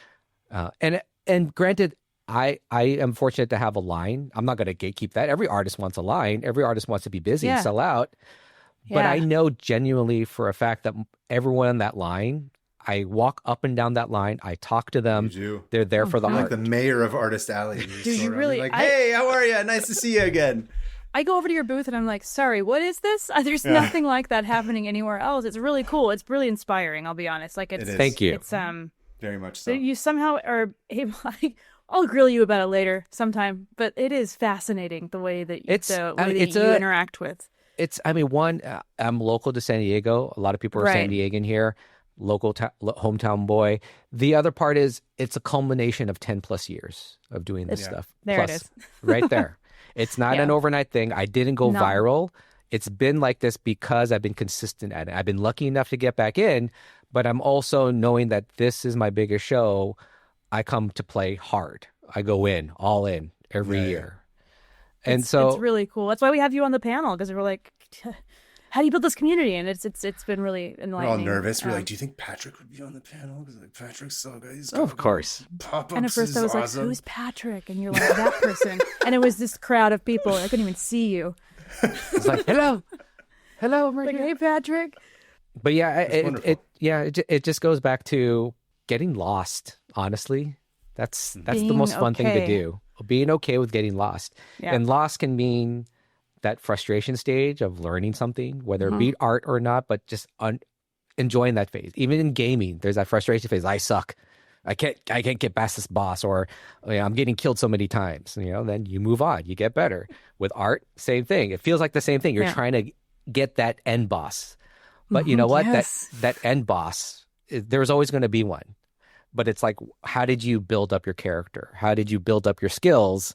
And granted, I am fortunate to have a line. I'm not going to gatekeep that. Every artist wants a line. Every artist wants to be busy and sell out. But I know genuinely for a fact that everyone on that line, I walk up and down that line. I talk to them. You do. They're there for the art. Like the mayor of Artist Alley. Do you really? Like, hey, how are you? Nice to see you again. I go over to your booth and I'm like, sorry, what is this? There's nothing like that happening anywhere else. It's really cool. It's really inspiring. I'll be honest. Like it's Thank you. It's very much so. You somehow are able. I'll grill you about it later sometime. But it is fascinating the way that you interact with. I'm local to San Diego. A lot of people are San Diegan here. Local hometown boy. The other part is it's a culmination of 10 plus years of doing this stuff. There it is. Right there. It's not an overnight thing. I didn't go viral. It's been like this because I've been consistent at it. I've been lucky enough to get back in, but I'm also knowing that this is my biggest show. I come to play hard. I go in, all in, every year. And so it's really cool. That's why we have you on the panel, because we're like, how do you build this community? And it's been really enlightening. We're all nervous. We're like, do you think Patrick would be on the panel? Because like Patrick's so good. Of course. Pop-ups. And at first I was like, who's Patrick? And you're like, that person. And it was this crowd of people. I couldn't even see you. It's like, hello, I'm right like, here. hey, Patrick. But yeah, it just goes back to getting lost. Honestly, that's the most fun thing to do. Being okay with getting lost, and lost can mean that frustration stage of learning something, whether it be art or not, but just enjoying that phase. Even in gaming, there's that frustration phase. I suck. I can't get past this boss, or I'm getting killed so many times. Then you move on. You get better. With art, same thing. It feels like the same thing. You're trying to get that end boss, but you know what? Yes. That end boss, there's always going to be one. But it's like, how did you build up your character? How did you build up your skills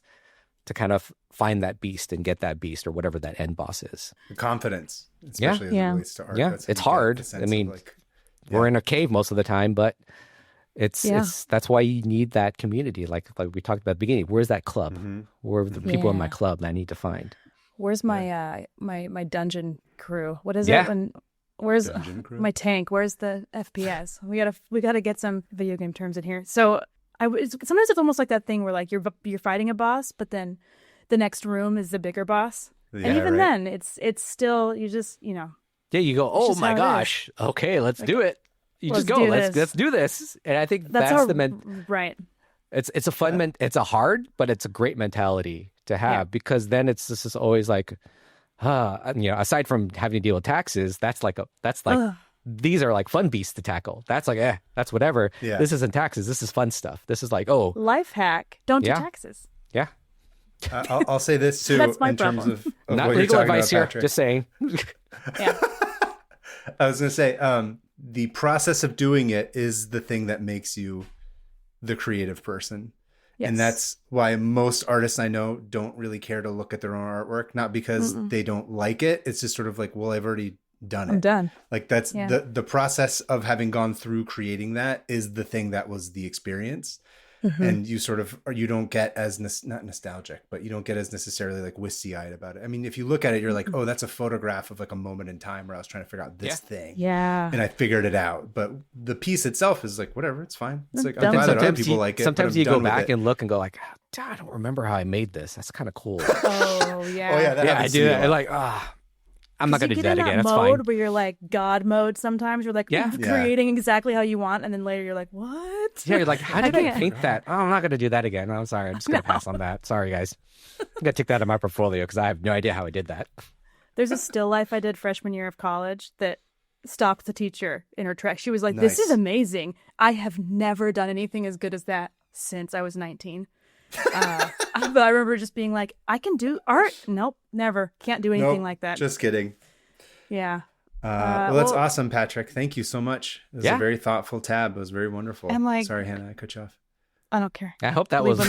to kind of find that beast and get that beast, or whatever that end boss is? The confidence, especially as it relates to art. Yeah, it's hard. I mean, we're in a cave most of the time, but it's that's why you need that community. Like we talked about at the beginning. Where's that club? Where are the people in my club that I need to find? Where's my my dungeon crew? What is it? Where's my tank? Where's the FPS? We gotta get some video game terms in here. So sometimes it's almost like that thing where like you're fighting a boss, but then the next room is the bigger boss, and even then it's still you just Yeah, you go, oh my gosh, okay, let's do it. You just go, let's do this. And I think that's right. It's a fun it's a hard, but it's a great mentality to have, because then it's just always like, aside from having to deal with taxes, that's like these are like fun beasts to tackle. That's like, that's whatever. Yeah. This isn't taxes. This is fun stuff. This is like, life hack. Don't do taxes. Yeah. I'll say this too. That's my in problem. terms of not what legal you're advice here. Patrick. Just saying. Yeah. I was going to say, the process of doing it is the thing that makes you the creative person. Yes. And that's why most artists I know don't really care to look at their own artwork. Not because they don't like it. It's just sort of like, well, I've already done it. I'm done. Like that's the process of having gone through creating that is the thing that was the experience. And you sort of, or you don't get as not nostalgic, but you don't get as necessarily like misty-eyed about it. I mean, if you look at it, you're like, oh, that's a photograph of like a moment in time where I was trying to figure out this thing. Yeah. And I figured it out. But the piece itself is like, whatever, it's fine. It's like, I'm glad that other people like it. Sometimes you go back and look and go like, I don't remember how I made this. That's kind of cool. Oh, yeah. Oh, yeah. That I do that. Like, I'm not going to do that again. That's fine. Where you're like God mode sometimes. You're like creating exactly how you want. And then later you're like, what? Yeah, you're like, how did I paint that? Oh, I'm not going to do that again. I'm sorry. I'm just going to pass on that. Sorry, guys. I'm going to take that out of my portfolio because I have no idea how I did that. There's a still life I did freshman year of college that stopped the teacher in her tracks. She was like, this is amazing. I have never done anything as good as that since I was 19. But I remember just being like, I can do art. Nope, never. Can't do anything like that. Just kidding. Yeah. Well, that's awesome, Patrick. Thank you so much. It was a very thoughtful tab. It was very wonderful. And like, sorry, Hannah, I cut you off. I don't care. I hope that was.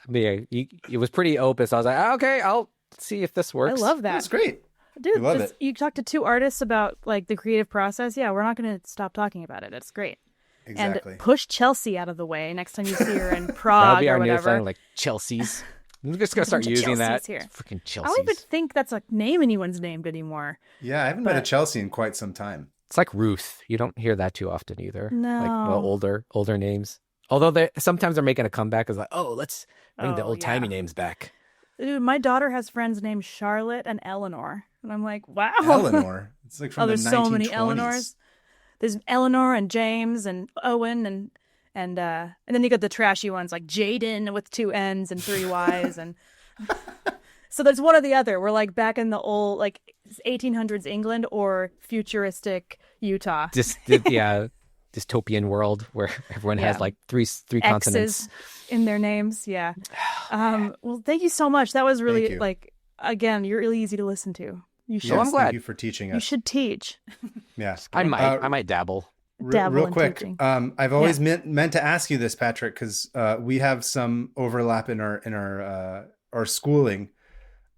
It was pretty open. So I was like, okay, I'll see if this works. I love that. That's great. Dude, you talked to two artists about like the creative process. Yeah, we're not going to stop talking about it. It's great. Exactly. And push Chelsea out of the way next time you see her in That'll Prague be or our new whatever. thing, like Chelsea's. I'm just gonna start Bunch of using that. Chelseas here. Freaking I don't even Chelsea's. think that's a name anyone's named anymore. Yeah, I haven't met a Chelsea in quite some time. It's like Ruth. You don't hear that too often either. No. Like the older names. Although sometimes they're making a comeback. It's like, oh, let's bring the old timey names back. Dude, my daughter has friends named Charlotte and Eleanor. And I'm like, wow. Eleanor. It's like from the 1920s. There's so many Eleanors. There's Eleanor and James and Owen and then you got the trashy ones like Jaden with 2 N's and 3 Y's and so there's one or the other. We're like back in the old like 1800s England or futuristic Utah. Dystopian world where everyone has like three consonants in their names. Yeah. Well, thank you so much. That was really like, again, you're really easy to listen to. You should. Yes, I'm glad. Thank you for teaching us. You should teach. Yeah. I might dabble. Real quick, teaching. I've always meant to ask you this, Patrick, because we have some overlap in our schooling.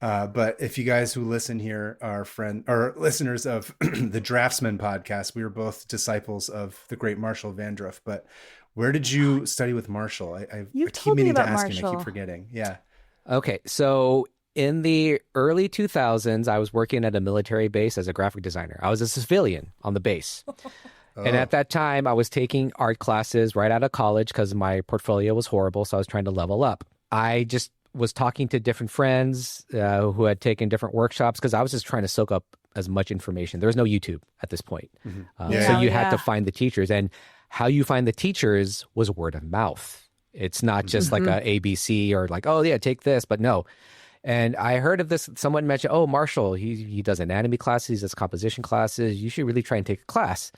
But if you guys who listen here are listeners of the Draftsman podcast, we were both disciples of the great Marshall Vandruff. But where did you study with Marshall? I keep meaning to ask and I keep forgetting. Yeah. Okay, so in the early 2000s, I was working at a military base as a graphic designer. I was a civilian on the base. And at that time, I was taking art classes right out of college because my portfolio was horrible. So I was trying to level up. I just was talking to different friends who had taken different workshops because I was just trying to soak up as much information. There was no YouTube at this point. Mm-hmm. So you had to find the teachers. And how you find the teachers was word of mouth. It's not just like a ABC or like, oh, yeah, take this. But no. And I heard of this. Someone mentioned, oh, Marshall, he does anatomy classes, he does composition classes. You should really try and take a class.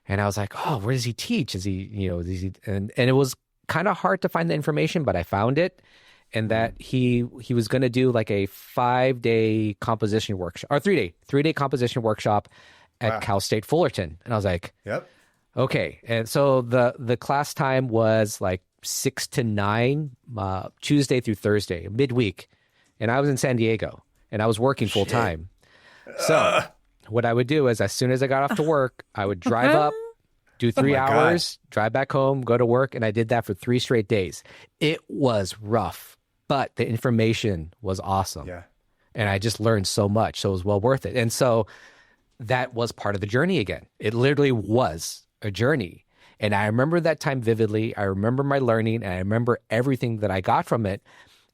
And I was like, oh, where does he teach? Is he, and it was kind of hard to find the information, but I found it. And that he was going to do like a 5-day composition workshop or 3-day composition workshop at Cal State Fullerton. And I was like, yep. Okay. And so the class time was like 6 to 9, Tuesday through Thursday, midweek. And I was in San Diego and I was working full time. So what I would do is as soon as I got off to work, I would drive up, do 3 hours, drive back home, go to work. And I did that for 3 straight days. It was rough, but the information was awesome. Yeah. And I just learned so much. So it was well worth it. And so that was part of the journey again. It literally was a journey. And I remember that time vividly. I remember my learning and I remember everything that I got from it.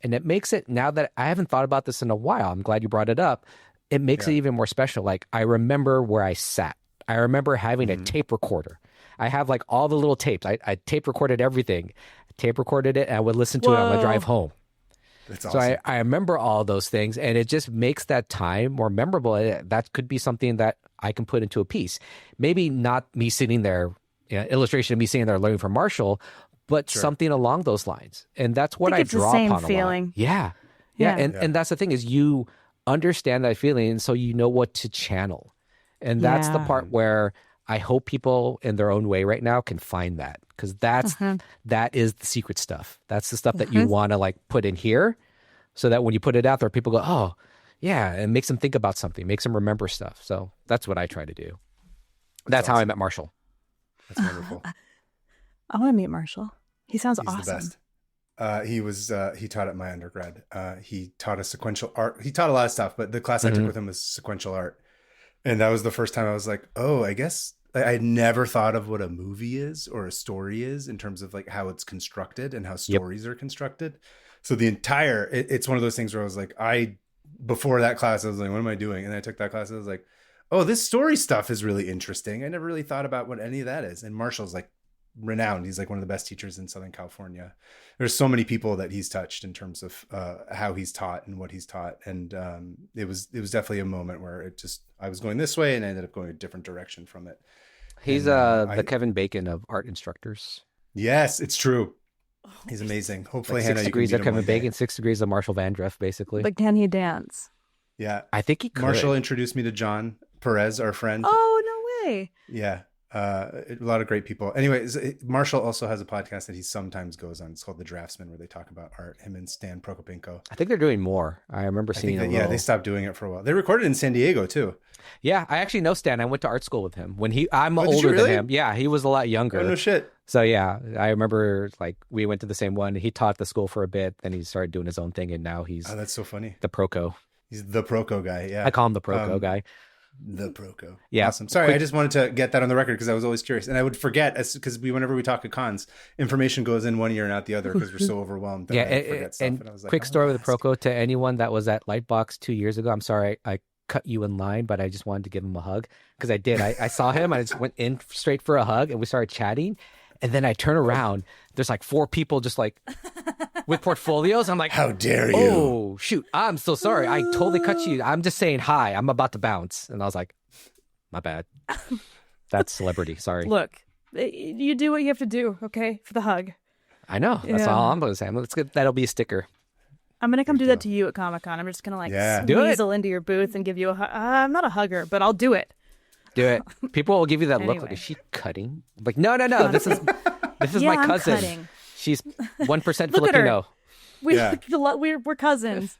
And it makes it, now that I haven't thought about this in a while, I'm glad you brought it up. It makes it even more special. Like I remember where I sat. I remember having a tape recorder. I have like all the little tapes. I tape recorded everything. Tape recorded it and I would listen to it on the drive home. That's awesome. So I remember all those things and it just makes that time more memorable. That could be something that I can put into a piece. Maybe not me sitting there, illustration of me sitting there learning from Marshall, but something along those lines. And that's what I draw upon a lot. It's the same feeling. Yeah. And that's the thing is you understand that feeling and so you know what to channel. And that's the part where I hope people in their own way right now can find that because that is the secret stuff. That's the stuff that you want to like put in here so that when you put it out there, people go, oh, yeah, and makes them think about something, makes them remember stuff. So that's what I try to do. That's how I met Marshall. That's wonderful. I want to meet Marshall. He sounds He's awesome. the best. He taught at my undergrad. He taught us sequential art. He taught a lot of stuff, but the class I took with him was sequential art. And that was the first time I was like, oh, I guess I had never thought of what a movie is or a story is in terms of like how it's constructed and how stories are constructed. So the entire, it's one of those things where I was like, before that class, I was like, what am I doing? And then I took that class and I was like, oh, this story stuff is really interesting. I never really thought about what any of that is. And Marshall's like renowned. He's like one of the best teachers in Southern California. There's so many people that he's touched in terms of how he's taught and what he's taught. And it was definitely a moment where I was going this way and I ended up going a different direction from it. He's the Kevin Bacon of art instructors. Yes, it's true. He's amazing. Hopefully, like 6 degrees of Kevin Bacon, 6 degrees of Marshall Vandruff, basically. But can he dance? Yeah. I think he could. Marshall introduced me to John Perez, our friend. Oh, no way. Yeah. A lot of great people. Anyways, Marshall also has a podcast that he sometimes goes on. It's called The Draftsman, where they talk about art. Him and Stan Prokopenko. I think they're doing more. I remember seeing that, yeah, they stopped doing it for a while. They recorded in San Diego too. Yeah, I actually know Stan. I went to art school with him when I'm did you older really? than him. Yeah, he was a lot younger. Oh, no shit. So yeah, I remember like we went to the same one. He taught the school for a bit, then he started doing his own thing, and now he's that's so funny. The Proco. He's the Proco guy. Yeah, I call him the Proco guy. The Proco. Yeah. Awesome. Sorry, I just wanted to get that on the record because I was always curious. And I would forget because whenever we talk at cons, information goes in one ear and out the other because we're so overwhelmed. That I forget stuff. And I was like, quick story with the Proco to anyone that was at Lightbox 2 years ago. I'm sorry I cut you in line, but I just wanted to give him a hug because I did. I saw him. I just went in straight for a hug and we started chatting. And then I turn around. There's like 4 people just like with portfolios. I'm like, how dare you? Oh, shoot. I'm so sorry. I totally cut you. I'm just saying hi. I'm about to bounce. And I was like, my bad. That's celebrity. Sorry. Look, you do what you have to do, okay, for the hug. I know. That's all I'm going to say. Let's get that'll be a sticker. I'm going to come do that to you at Comic-Con. I'm just going to like weasel into your booth and give you a hug. I'm not a hugger, but I'll do it. Do it. People will give you that Anyway. look like, is she cutting? I'm like, no. This is my I'm cousin. cutting. She's 1% Look at her. Filipino. We're cousins.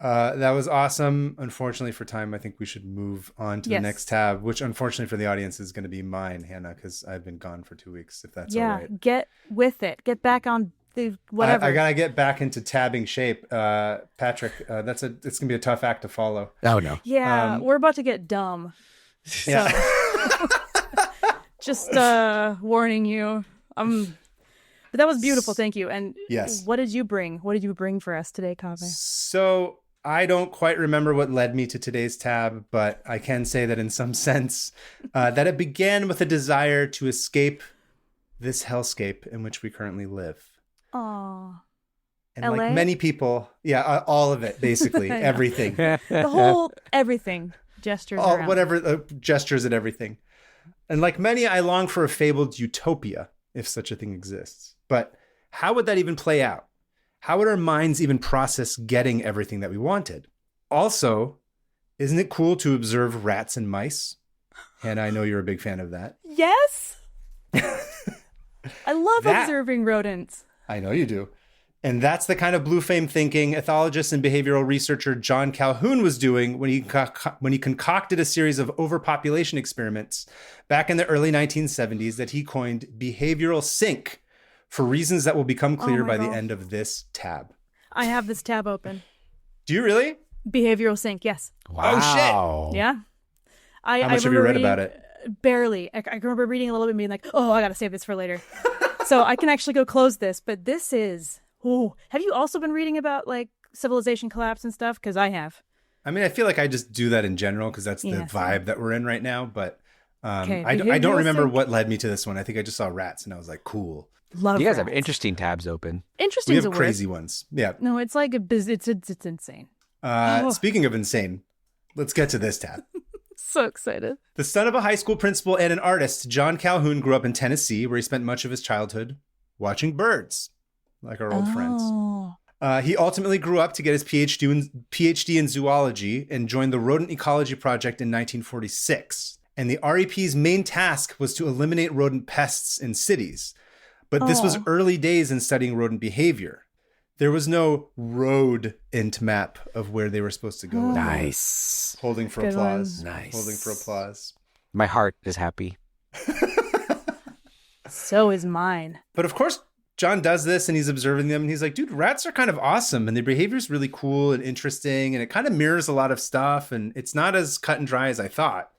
That was awesome. Unfortunately for time, I think we should move on to the next tab, which unfortunately for the audience is going to be mine, Hannah, because I've been gone for 2 weeks, if that's all right. Get with it. Get back on the whatever. I got to get back into tabbing shape. Patrick, it's going to be a tough act to follow. Oh, no. Yeah, we're about to get dumb. Yeah. So, just warning you. But that was beautiful. Thank you. And yes. What did you bring? What did you bring for us today, Kaveh? So I don't quite remember what led me to today's tab, but I can say that in some sense that it began with a desire to escape this hellscape in which we currently live. Aww. And LA? like many people, all of it, basically, everything. The whole everything. Gestures around. Whatever, gestures and everything. And like many, I long for a fabled utopia, if such a thing exists. But how would that even play out? How would our minds even process getting everything that we wanted? Also, isn't it cool to observe rats and mice? And I know you're a big fan of that. Yes. I love observing rodents. I know you do. And that's the kind of blue flame thinking ethologist and behavioral researcher John Calhoun was doing when he concocted a series of overpopulation experiments back in the early 1970s that he coined behavioral sync for reasons that will become clear by the end of this tab. I have this tab open. Do you really? Behavioral sync, yes. Wow. Oh, shit. Yeah. How much have you read about it? Barely. I remember reading a little bit and being like, oh, I got to save this for later. So I can actually go close this, but this is... Oh, have you also been reading about like civilization collapse and stuff? Because I have. I mean, I feel like I just do that in general because that's the vibe that we're in right now. But Okay, I don't remember sync. what led me to this one. I think I just saw rats and I was like, cool. Love You guys rats. have interesting tabs open. Interesting. We is have a crazy word. ones. Yeah. No, it's like it's insane. Speaking of insane, let's get to this tab. So excited. The son of a high school principal and an artist, John Calhoun grew up in Tennessee, where he spent much of his childhood watching birds, like our old friends. He ultimately grew up to get his PhD in zoology and joined the Rodent Ecology Project in 1946. And the REP's main task was to eliminate rodent pests in cities. But this was early days in studying rodent behavior. There was no road-int map of where they were supposed to go. Nice. Holding for Good applause. one. Nice. Holding for applause. My heart is happy. So is mine. But of course, John does this and he's observing them and he's like, dude, rats are kind of awesome and their behavior is really cool and interesting and it kind of mirrors a lot of stuff and it's not as cut and dry as I thought.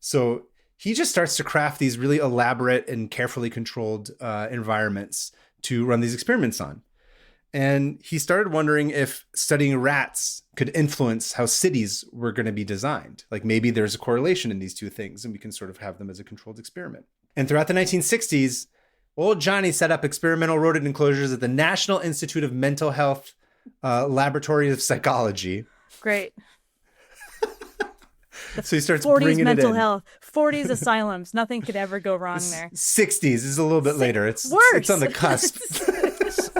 So he just starts to craft these really elaborate and carefully controlled environments to run these experiments on. And he started wondering if studying rats could influence how cities were going to be designed. Like maybe there's a correlation in these two things and we can sort of have them as a controlled experiment. And throughout the 1960s, old Johnny set up experimental rodent enclosures at the National Institute of Mental Health Laboratory of Psychology. Great. So he starts 40s bringing it in. mental health, 40s asylums. Nothing could ever go wrong there. 60s is a little bit later. It's Worse. It's on the cusp.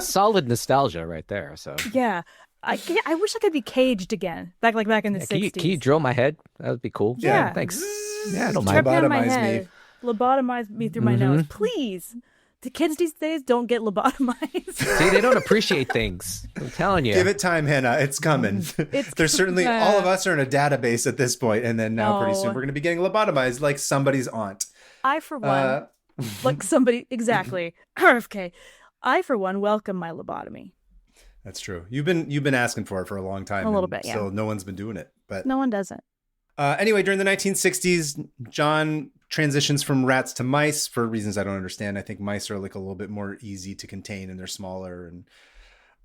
Solid nostalgia right there. So Yeah. I wish I could be caged again. Back in the 60s. can you drill my head? That would be cool. Yeah. Thanks. Yeah, don't Strap mind. me on my lobotomize head. me. lobotomize me through my nose, please. The kids these days don't get lobotomized. See, they don't appreciate things. I'm telling you. Give it time, Hannah. It's coming. There's certainly all of us are in a database at this point, and then now pretty soon we're going to be getting lobotomized like somebody's aunt. I, for one, like somebody, exactly. RFK. I, for one, welcome my lobotomy. That's true. You've been asking for it for a long time. A little bit, yeah. So no one's been doing it. But no one does it. Anyway, during the 1960s, John transitions from rats to mice for reasons I don't understand. I think mice are like a little bit more easy to contain, and they're smaller, and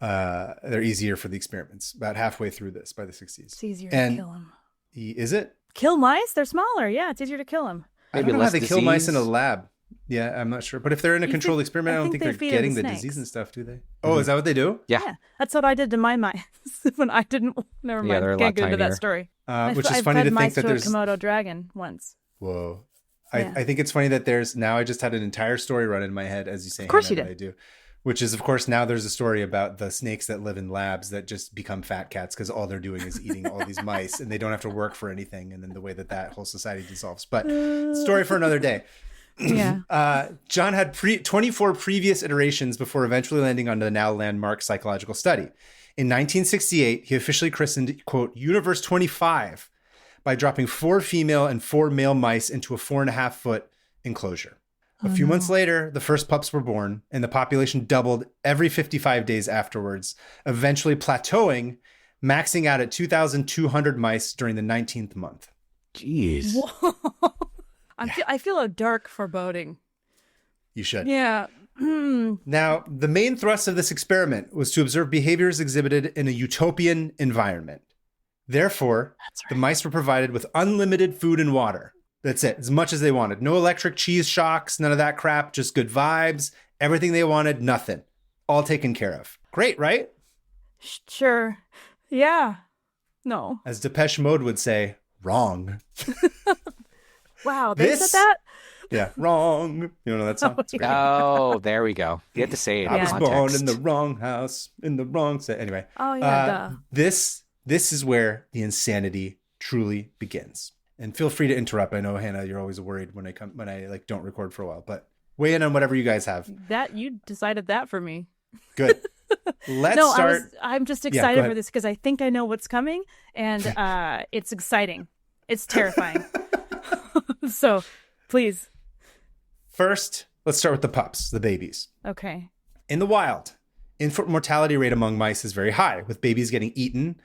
they're easier for the experiments. About halfway through this, by the 60s. It's easier to kill them. Is it? Kill mice? They're smaller. Yeah, it's easier to kill them. I don't know how they kill mice in a lab. Yeah, I'm not sure. But if they're in a controlled experiment, I don't think they're getting the disease and stuff, do they? Oh, is that what they do? Yeah. That's what I did to my mice when I didn't. Never mind. They're a Can't lot get into that story. Which is funny to think that there's a Komodo dragon once. Whoa. I think it's funny that there's now I just had an entire story run in my head as you say. Of course you did. I do. Which is, of course, now there's a story about the snakes that live in labs that just become fat cats because all they're doing is eating all these mice and they don't have to work for anything. And then the way that whole society dissolves. But story for another day. Yeah. John had 24 previous iterations before eventually landing on the now landmark psychological study. In 1968, he officially christened, quote, Universe 25 by dropping 4 female and 4 male mice into a 4.5-foot enclosure. A few months later, the first pups were born, and the population doubled every 55 days afterwards, eventually plateauing, maxing out at 2,200 mice during the 19th month. Jeez. Whoa. I feel a dark foreboding. You should. Yeah. Now, the main thrust of this experiment was to observe behaviors exhibited in a utopian environment. Therefore, the mice were provided with unlimited food and water. That's it, as much as they wanted. No electric cheese shocks, none of that crap, just good vibes, everything they wanted, nothing. All taken care of. Great, right? Sure. Yeah. No. As Depeche Mode would say, wrong. Wow, they said that? Yeah, wrong. You don't know that song? Oh, there we go. You have to say it. I was born in the wrong house, in the wrong set. Anyway. Oh, yeah, This is where the insanity truly begins. And feel free to interrupt. I know, Hannah, you're always worried when I like don't record for a while, but weigh in on whatever you guys have. That you decided that for me. Good. Let's start. I'm just excited for this because I think I know what's coming, and it's exciting. It's terrifying. So, please. First, let's start with the pups, the babies. Okay. In the wild, infant mortality rate among mice is very high, with babies getting eaten,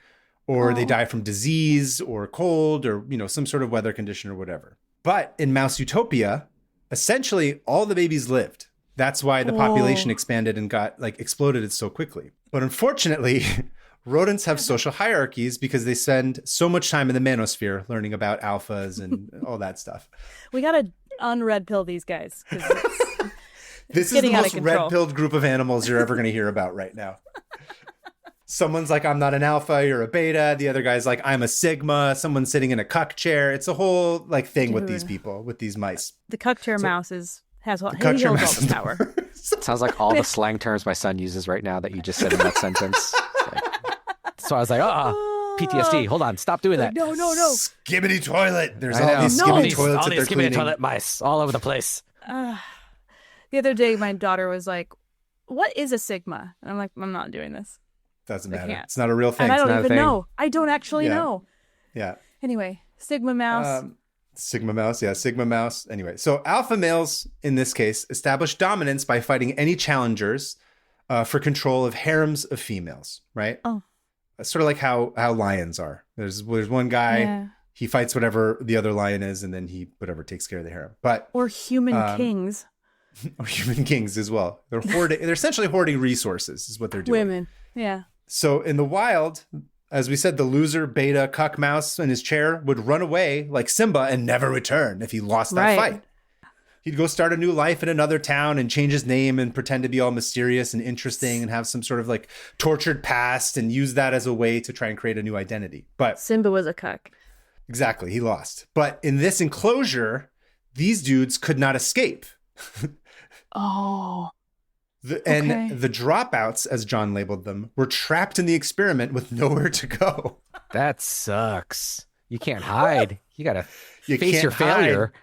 or they die from disease or cold or, some sort of weather condition or whatever. But in Mouse Utopia, essentially all the babies lived. That's why the population expanded and exploded so quickly. But unfortunately, rodents have social hierarchies because they spend so much time in the manosphere learning about alphas and all that stuff. We got to unred pill these guys. This is the most red-pilled group of animals you're ever going to hear about right now. Someone's like, I'm not an alpha, you're a beta. The other guy's like, I'm a sigma. Someone's sitting in a cuck chair. It's a whole thing with these people, with these mice. The cuck chair mouse has all the power. Sounds like all the slang terms my son uses right now that you just said in that sentence. So I was like, PTSD. Hold on, stop doing that. No. Skibbity toilet. There's all these skibbity toilets that they're cleaning. Toilet mice all over the place. The other day, my daughter was like, "What is a sigma?" And I'm like, "I'm not doing this." Doesn't matter. It's not a real thing. And I don't even know. I don't actually know. Yeah. Anyway, sigma mouse. Sigma mouse. Yeah, sigma mouse. Anyway, so alpha males, in this case, establish dominance by fighting any challengers for control of harems of females, right? Oh. Sort of like how lions are. There's one guy, he fights whatever the other lion is, and then he takes care of the harem. Or human kings. Or human kings as well. They're essentially hoarding resources is what they're doing. Women. Yeah. So in the wild, as we said, the loser beta cuck mouse in his chair would run away like Simba and never return if he lost that fight. He'd go start a new life in another town and change his name and pretend to be all mysterious and interesting and have some sort of tortured past and use that as a way to try and create a new identity. But Simba was a cuck. Exactly. He lost. But in this enclosure, these dudes could not escape. Oh. And the dropouts, as John labeled them, were trapped in the experiment with nowhere to go. That sucks. You can't hide. You got to face your failure.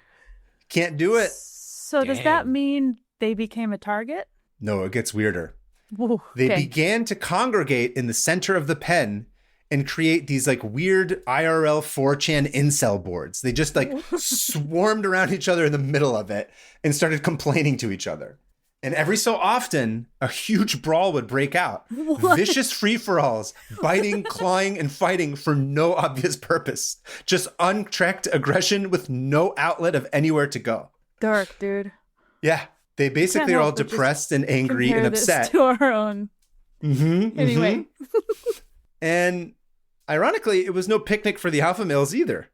Can't do it. So does that mean they became a target? No, it gets weirder. Ooh, They okay. began to congregate in the center of the pen and create these like weird IRL 4chan incel boards. They just like swarmed around each other in the middle of it and started complaining to each other. And every so often, a huge brawl would break out. What? Vicious free-for-alls, biting, clawing, and fighting for no obvious purpose. Just unchecked aggression with no outlet of anywhere to go. Dark, dude. Yeah, they basically are all help but just depressed and angry and Compare this upset. to our own. Anyway. And ironically, it was no picnic for the alpha males either.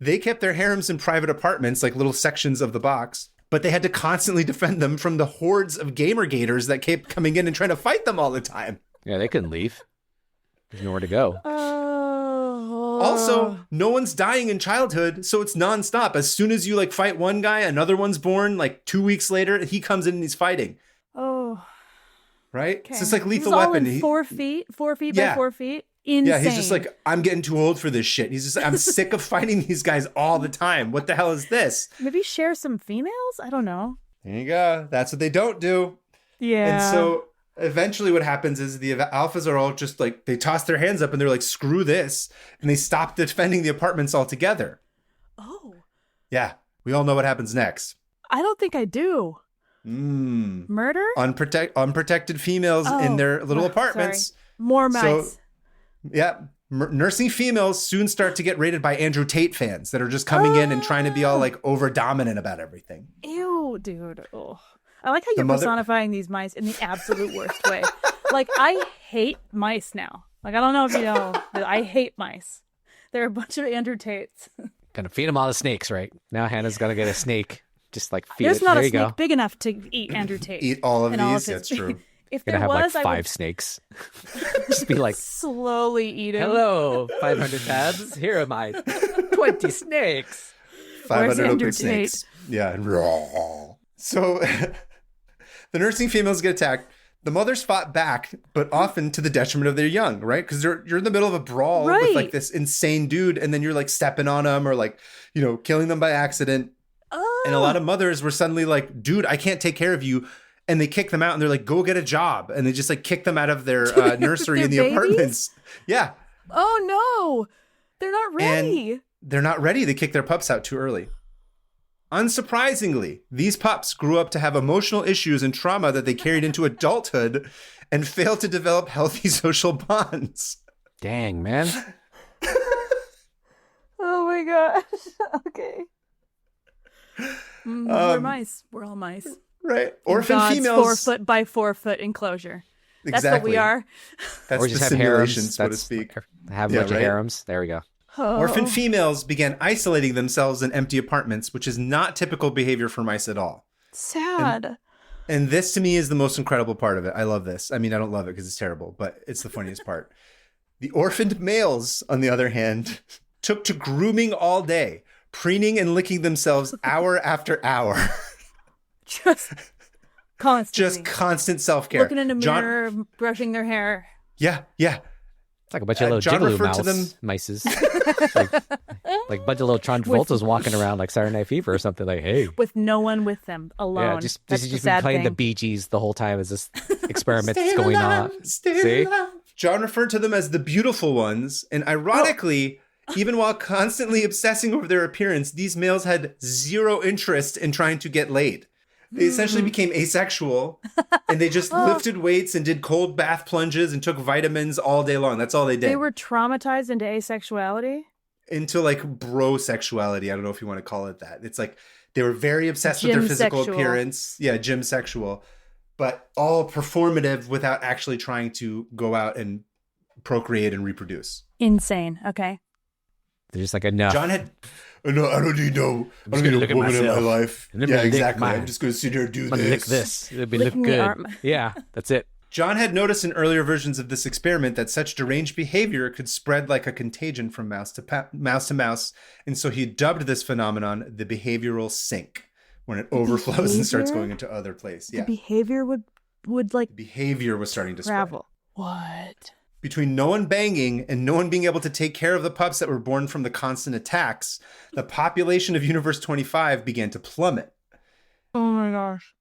They kept their harems in private apartments, like little sections of the box, but they had to constantly defend them from the hordes of gamer gators that kept coming in and trying to fight them all the time. Yeah, they couldn't leave. There's nowhere to go. Also, no one's dying in childhood, so it's nonstop. As soon as you like fight one guy, another one's born. Like 2 weeks later, he comes in and he's fighting. Oh. Right? Okay. It's just like Lethal all Weapon. in 4 feet by Yeah. 4 feet. Insane. Yeah, he's just like, I'm getting too old for this shit. He's just like, I'm sick of fighting these guys all the time. What the hell is this? Maybe share some females? I don't know. There you go. That's what they don't do. Yeah. And so eventually what happens is the alphas are all just like, they toss their hands up and they're like, screw this. And they stop defending the apartments altogether. Oh. Yeah. We all know what happens next. I don't think I do. Murder? Unprotected females in their little apartments. Sorry. More mice. So, yeah. Nursing females soon start to get raided by Andrew Tate fans that are just coming in and trying to be all like over dominant about everything. Ew, dude. Oh. I like how you're mother- personifying these mice in the absolute worst way. Like, I hate mice now. Like, I don't know if you know, but I hate mice. They're a bunch of Andrew Tates. Gonna feed them all the snakes, right? Now Hannah's gonna get a snake. Just like feed There's it. not There a you snake go. big enough to eat Andrew Tate. Eat all of and these. his- That's true. If Gonna there have was, like I 5 would snakes. Just be like, slowly eat him. hello, 500 tabs. Here am I. 20 snakes. 500 Andrew open snakes. Yeah. And raw. So the nursing females get attacked. The mothers fought back, but often to the detriment of their young, right? Because you're in the middle of a brawl with Right. like this insane dude, and then you're like stepping on them or like, you know, killing them by accident. Oh. And a lot of mothers were suddenly like, dude, I can't take care of you. And they kick them out and they're like, go get a job. And they just like kick them out of their nursery Their in the babies? apartments. Yeah. Oh, no. They're not ready. And they're not ready. They kick their pups out too early. Unsurprisingly, these pups grew up to have emotional issues and trauma that they carried into adulthood and failed to develop healthy social bonds. Dang, man. Oh, my gosh. Okay. We're mice. We're all mice. Right. Orphan God's females. 4 foot by 4 foot enclosure. That's what Exactly. we are. That's Or the just have simulation, harems. so to That's speak. have a Yeah, bunch right? of harems. There we go. Oh. Orphan females began isolating themselves in empty apartments, which is not typical behavior for mice at all. Sad. And this to me is the most incredible part of it. I love this. I mean, I don't love it because it's terrible, but it's the funniest part. The orphaned males, on the other hand, took to grooming all day, preening and licking themselves hour after hour. Just constantly. Just constant self-care. looking in a mirror, brushing their hair. Yeah, yeah. It's like a bunch of little John jiggly referred to them- mices. like a bunch of little Tron Travoltas walking around like Saturday Night Fever or something. Like, hey. With no one with them, alone. Yeah, just That's been the sad playing the thing. Bee Gees the whole time as this experiment Stay that's going alive, on. stay See? alive. John referred to them as the beautiful ones, and ironically, even while constantly obsessing over their appearance, these males had zero interest in trying to get laid. They essentially became asexual, and they just lifted weights and did cold bath plunges and took vitamins all day long. That's all they did. They were traumatized into asexuality. Into like bro sexuality. I don't know if you want to call it that. It's like they were very obsessed with their physical Gym-sexual. appearance. Yeah, gym sexual, but all performative without actually trying to go out and procreate and reproduce. Insane. Okay. They're just like, enough. John had, no, I don't need no, I don't gonna need look a at woman in my myself. life. And then Yeah, I'm gonna lick exactly. mine. I'm just going to sit here and do I'm gonna this. lick this. It'll be Licking look the good. arm. Yeah, that's it. John had noticed in earlier versions of this experiment that such deranged behavior could spread like a contagion from mouse to mouse, and so he dubbed this phenomenon the behavioral sink, when it overflows and starts behavior? going into other places. The Yeah, behavior would like behavior was starting to travel. What? between no one banging and no one being able to take care of the pups that were born from the constant attacks, the population of Universe 25 began to plummet. Oh my gosh.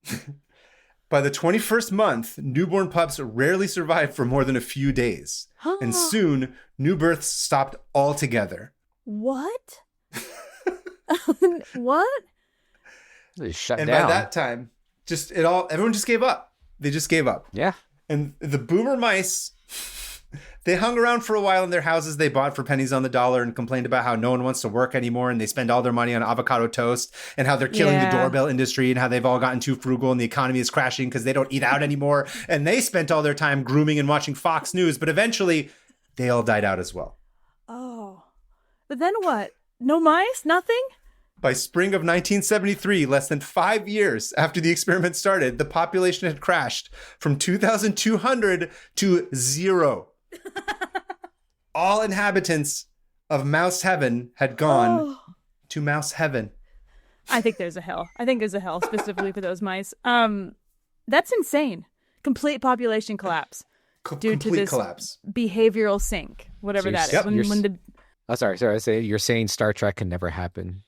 By the 21st month, newborn pups rarely survived for more than a few days. And soon, new births stopped altogether. What? What? They shut And down. by that time, everyone just gave up. They just gave up. Yeah. And the boomer mice, they hung around for a while in their houses they bought for pennies on the dollar and complained about how no one wants to work anymore and they spend all their money on avocado toast and how they're killing the doorbell industry and how they've all gotten too frugal and the economy is crashing because they don't eat out anymore. And they spent all their time grooming and watching Fox News, but eventually they all died out as well. Oh. But then what? No mice? Nothing? By spring of 1973, less than 5 years after the experiment started, the population had crashed from 2,200 to 0. All inhabitants of Mouse Heaven had gone to Mouse Heaven. I think there's a hell. I think there's a hell specifically for those mice. That's insane. Complete population collapse due to this collapse. Behavioral sink, whatever that is. Yep. Sorry. I say you're saying Star Trek can never happen.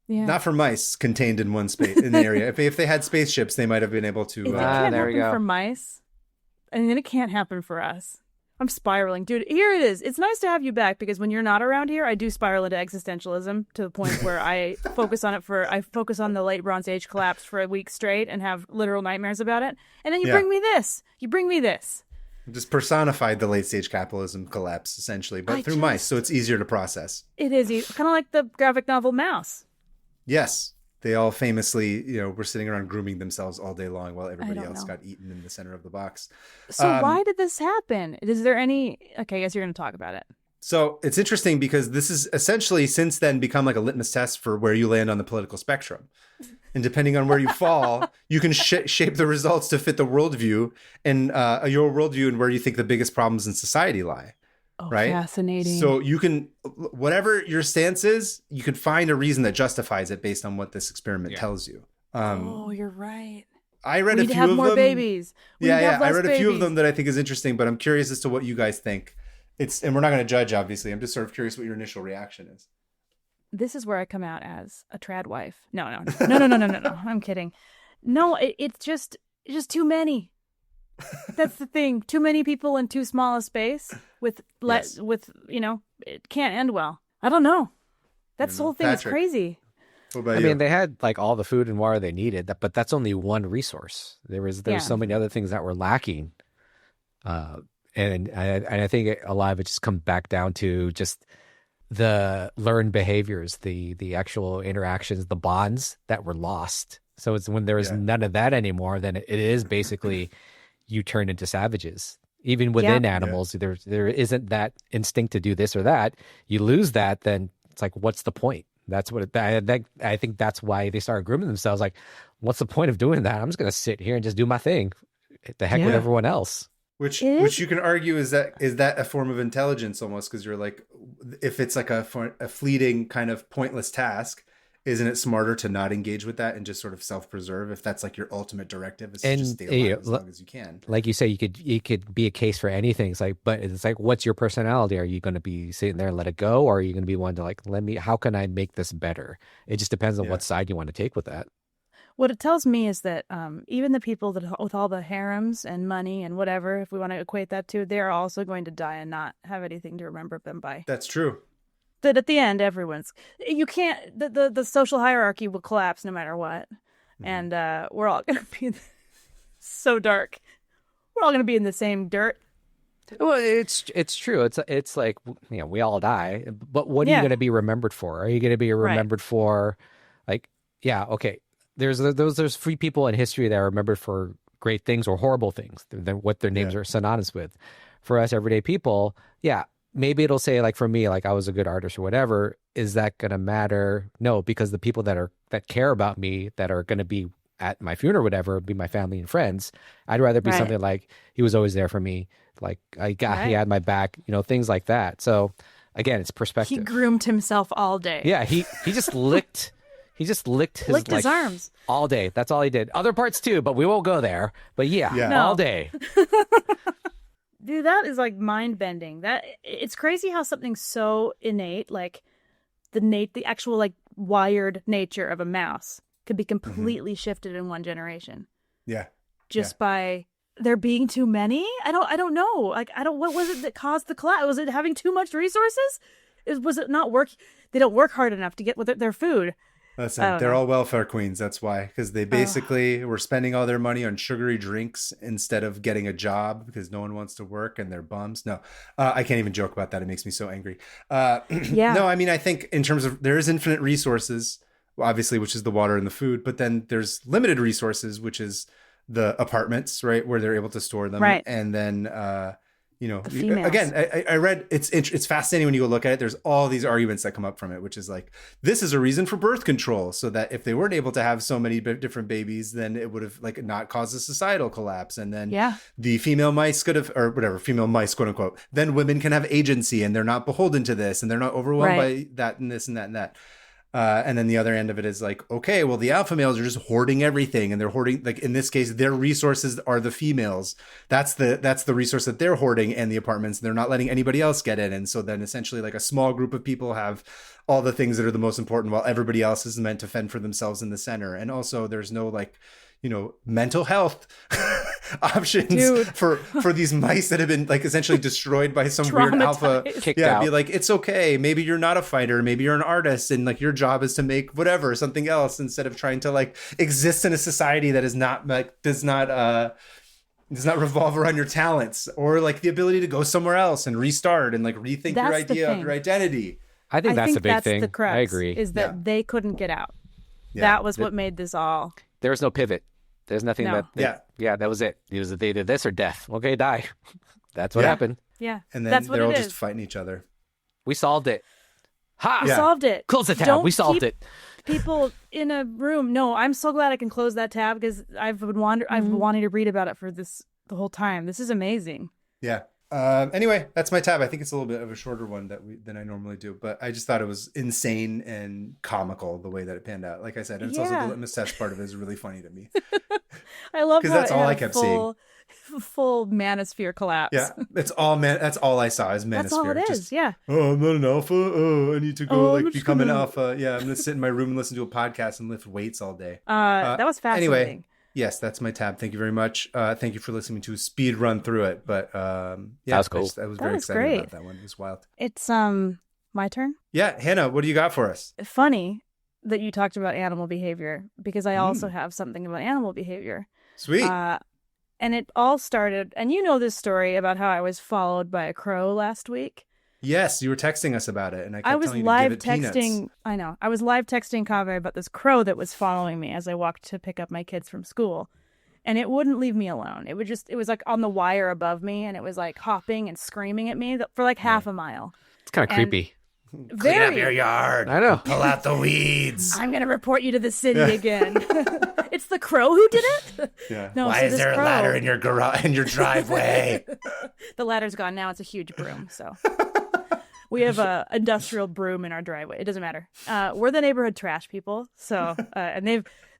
Yeah. Not for mice contained in one space in the area. If they had spaceships, they might have been able to. If it can't there we happen go. for mice, and then it can't happen for us. I'm spiraling. Dude, here it is. It's nice to have you back because when you're not around here, I do spiral into existentialism to the point where I focus on the late Bronze Age collapse for a week straight and have literal nightmares about it. And then you bring me this. Just personified the late stage capitalism collapse, essentially, but through mice, so it's easier to process. It is kind of like the graphic novel Mouse. Yes. They all famously, were sitting around grooming themselves all day long while everybody else got eaten in the center of the box. So why did this happen? Is there any... Okay, I guess you're going to talk about it. So it's interesting because this is essentially since then become like a litmus test for where you land on the political spectrum. And depending on where you fall, you can shape the results to fit the worldview and your worldview and where you think the biggest problems in society lie. Oh, right? Fascinating. So you can, whatever your stance is, you can find a reason that justifies it based on what this experiment tells you. You're right. I read a few of them. We need to have more babies. I read a few of them that I think is interesting, but I'm curious as to what you guys think. And we're not going to judge, obviously. I'm just sort of curious what your initial reaction is. This is where I come out as a trad wife. No. I'm kidding. No, it's just too many. That's the thing. Too many people in too small a space with it can't end well. I don't know. That whole thing is crazy. What about you? mean, they had like all the food and water they needed, but that's only one resource. There was so many other things that were lacking. And I think a lot of it just comes back down to just the learned behaviors, the actual interactions, the bonds that were lost. So it's when there is none of that anymore, then it is basically you turn into savages. Even within animals, there isn't that instinct to do this or that. You lose that, then it's like, what's the point? That's what I think that's why they started grooming themselves. Like, what's the point of doing that? I'm just going to sit here and just do my thing. The heck with everyone else. Which you can argue is that a form of intelligence almost, because you're like, if it's like a fleeting kind of pointless task, isn't it smarter to not engage with that and just sort of self-preserve if that's like your ultimate directive is to just stay alive as long as you can? Like you say, you could be a case for anything. It's like, but it's like, what's your personality? Are you going to be sitting there and let it go, or are you going to be one to like, how can I make this better? It just depends on what side you want to take with that. What it tells me is that even the people that with all the harems and money and whatever, if we want to equate that to, they're also going to die and not have anything to remember them by. That's true. That at the end, you can't, the social hierarchy will collapse no matter what. Mm-hmm. And we're all going to be so dark. We're all going to be in the same dirt. Well, it's true. It's like, we all die, but what are you going to be remembered for? Are you going to be remembered for like, okay. There's free people in history that are remembered for great things or horrible things, what their names are synonymous with. For us everyday people, maybe it'll say like for me, like I was a good artist or whatever. Is that going to matter? No, because the people that care about me, that are going to be at my funeral or whatever, be my family and friends. I'd rather be something like he was always there for me. Like he had my back, things like that. So again, it's perspective. He groomed himself all day. Yeah, he just licked. He just licked his arms all day. That's all he did. Other parts too, but we won't go there. But all day. Dude, that is like mind bending. That it's crazy how something so innate, like the actual like wired nature of a mouse, could be completely shifted in one generation. Yeah. Just by there being too many. I don't know. Like what was it that caused the collapse? Was it having too much resources? Was it not work? They don't work hard enough to get with their food. Listen, they're all welfare queens. That's why, because they basically were spending all their money on sugary drinks instead of getting a job because no one wants to work and they're bums. No, I can't even joke about that. It makes me so angry. No, I mean, I think in terms of there is infinite resources, obviously, which is the water and the food, but then there's limited resources, which is the apartments, right, where they're able to store them. Right. And then, again, I read it's fascinating when you go look at it. There's all these arguments that come up from it, which is like, this is a reason for birth control, so that if they weren't able to have so many different babies, then it would have like not caused a societal collapse. And then the female mice could have, or whatever, female mice, quote unquote, then women can have agency and they're not beholden to this and they're not overwhelmed by that and this and that and that. And then the other end of it is like, okay, well, the alpha males are just hoarding everything, and they're hoarding, like in this case, their resources are the females. That's the resource that they're hoarding, and the apartments. They're not letting anybody else get in. And so then essentially like a small group of people have all the things that are the most important, while everybody else is meant to fend for themselves in the center. And also there's no like, mental health options for these mice that have been like essentially destroyed by some weird alpha. Kicked out. Be like, it's okay. Maybe you're not a fighter. Maybe you're an artist, and like your job is to make whatever, something else, instead of trying to like exist in a society that is not like does not revolve around your talents or like the ability to go somewhere else and restart and like rethink your idea of your identity. I think that's a big thing. The crux, I agree. Is that they couldn't get out. That was what made this all. There was no pivot. There's nothing that that was it. It was the either this or death. Okay, die. That's what happened. Yeah. And then they're all just fighting each other. We solved it. Ha! We solved it. Close the tab. We solved it. People in a room. No, I'm so glad I can close that tab because I've been wanting to read about it for the whole time. This is amazing. Yeah. Anyway, that's my tab. I think it's a little bit of a shorter one than I normally do, but I just thought it was insane and comical the way that it panned out. Like I said, and it's also the litmus test part of it is really funny to me. I love because that's all I kept seeing. Full manosphere collapse. Yeah, it's all That's all I saw is manosphere. That's all it is. Oh, I'm not an alpha. Oh, I need to go become an alpha. Yeah, I'm gonna sit in my room and listen to a podcast and lift weights all day. That was fascinating. Anyway. Yes, that's my tab. Thank you very much. Thank you for listening to speed run through it. But that was cool. I was very excited about that one. It was wild. It's my turn. Yeah, Hannah, what do you got for us? Funny that you talked about animal behavior because I also have something about animal behavior. Sweet. And it all started, and you know this story about how I was followed by a crow last week. Yes, you were texting us about it, and I kept telling you to give it peanuts. I know. I was live texting Kaveh about this crow that was following me as I walked to pick up my kids from school, and it wouldn't leave me alone. It was like on the wire above me, and it was like hopping and screaming at me for like half a mile. It's kind of creepy. Clean up your yard. I know. Pull out the weeds. I'm gonna report you to the city again. It's the crow who did it. Yeah. No, why is there a ladder in your garage, in your driveway? The ladder's gone now. It's a huge broom. So we have a industrial broom in our driveway. It doesn't matter. We're the neighborhood trash people. So and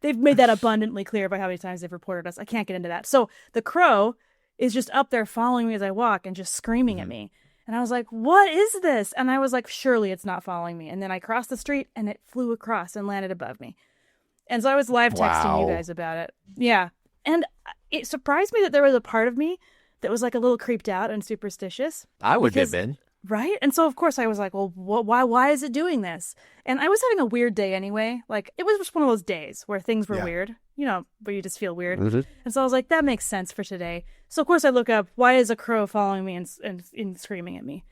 they've made that abundantly clear by how many times they've reported us. I can't get into that. So the crow is just up there following me as I walk and just screaming at me. And I was like, what is this? And I was like, surely it's not following me. And then I crossed the street and it flew across and landed above me. And so I was live texting you guys about it. Yeah. And it surprised me that there was a part of me that was like a little creeped out and superstitious. I would have been. Right? And so, of course, I was like, well, why is it doing this? And I was having a weird day anyway. Like, it was just one of those days where things were weird, where you just feel weird. Mm-hmm. And so I was like, that makes sense for today. So, of course, I look up, why is a crow following me and screaming at me?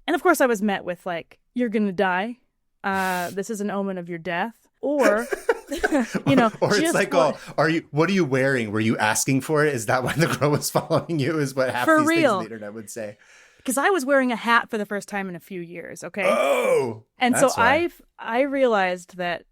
And, of course, I was met with, like, you're going to die. This is an omen of your death. Or, or it's like, what are you wearing? Were you asking for it? Is that why the crow was following you? Is what half these things on the internet would say. Because I was wearing a hat for the first time in a few years, okay? Oh! And so I realized that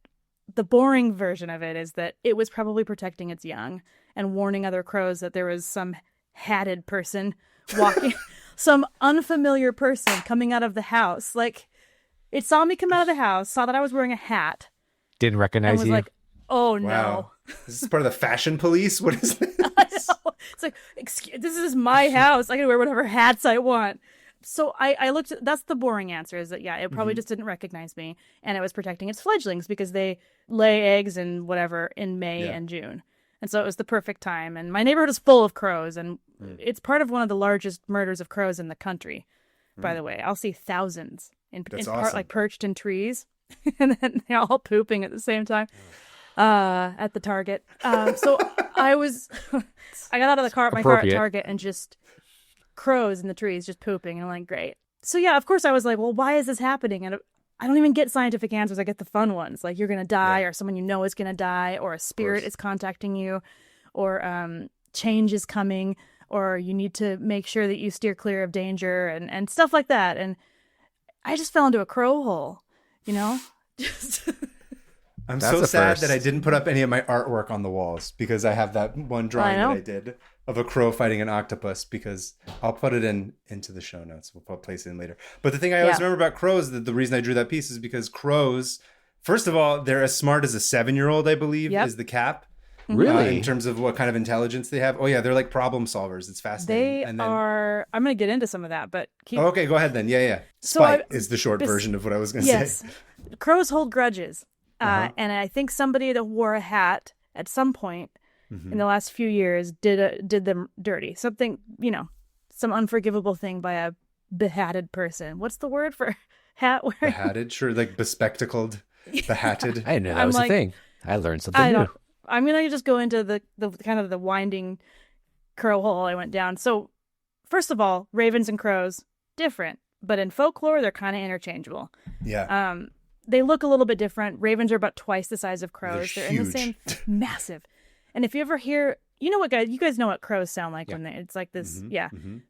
the boring version of it is that it was probably protecting its young and warning other crows that there was some hatted person walking, some unfamiliar person coming out of the house. Like, it saw me come out of the house, saw that I was wearing a hat. Didn't recognize and was you? Like, oh, wow. no. Is this part of the fashion police? What is this? house. It's like, this is my house. I can wear whatever hats I want. So I looked at, that's the boring answer, is that, yeah, it probably just didn't recognize me. And it was protecting its fledglings because they lay eggs and whatever in May and June. And so it was the perfect time. And my neighborhood is full of crows. And it's part of one of the largest murders of crows in the country, by the way. I'll see thousands in part, like perched in trees. And then they're all pooping at the same time at the Target. So I got out of my car at Target and just crows in the trees just pooping, and I'm like, great. So yeah, of course I was like, well, why is this happening? And I don't even get scientific answers. I get the fun ones, like you're gonna die, or someone you know is gonna die, or a spirit is contacting you, or change is coming, or you need to make sure that you steer clear of danger, and stuff like that. And I just fell into a crow hole, you know. I'm so sad that I didn't put up any of my artwork on the walls, because I have that one drawing that I did of a crow fighting an octopus, because I'll put it into the show notes. We'll place it in later. But the thing I always remember about crows, the reason I drew that piece is because crows, first of all, they're as smart as a 7-year-old, I believe, is the cap. Really? In terms of what kind of intelligence they have. Oh yeah, they're like problem solvers. It's fascinating. I'm going to get into some of that, but okay, go ahead then. Yeah. Spite is the short version of what I was going to say. Crows hold grudges. And I think somebody that wore a hat at some point in the last few years did them dirty. Something, some unforgivable thing by a behatted person. What's the word for hat wearing? Behatted? Sure, like bespectacled, behatted. I didn't know that was a thing. I learned something new. I'm going to just go into the kind of the winding crow hole I went down. So, first of all, ravens and crows, different. But in folklore, they're kind of interchangeable. Yeah. They look a little bit different. Ravens are about twice the size of crows. They're huge. in the same, massive. And if you ever hear, you guys know what crows sound like when it's like this.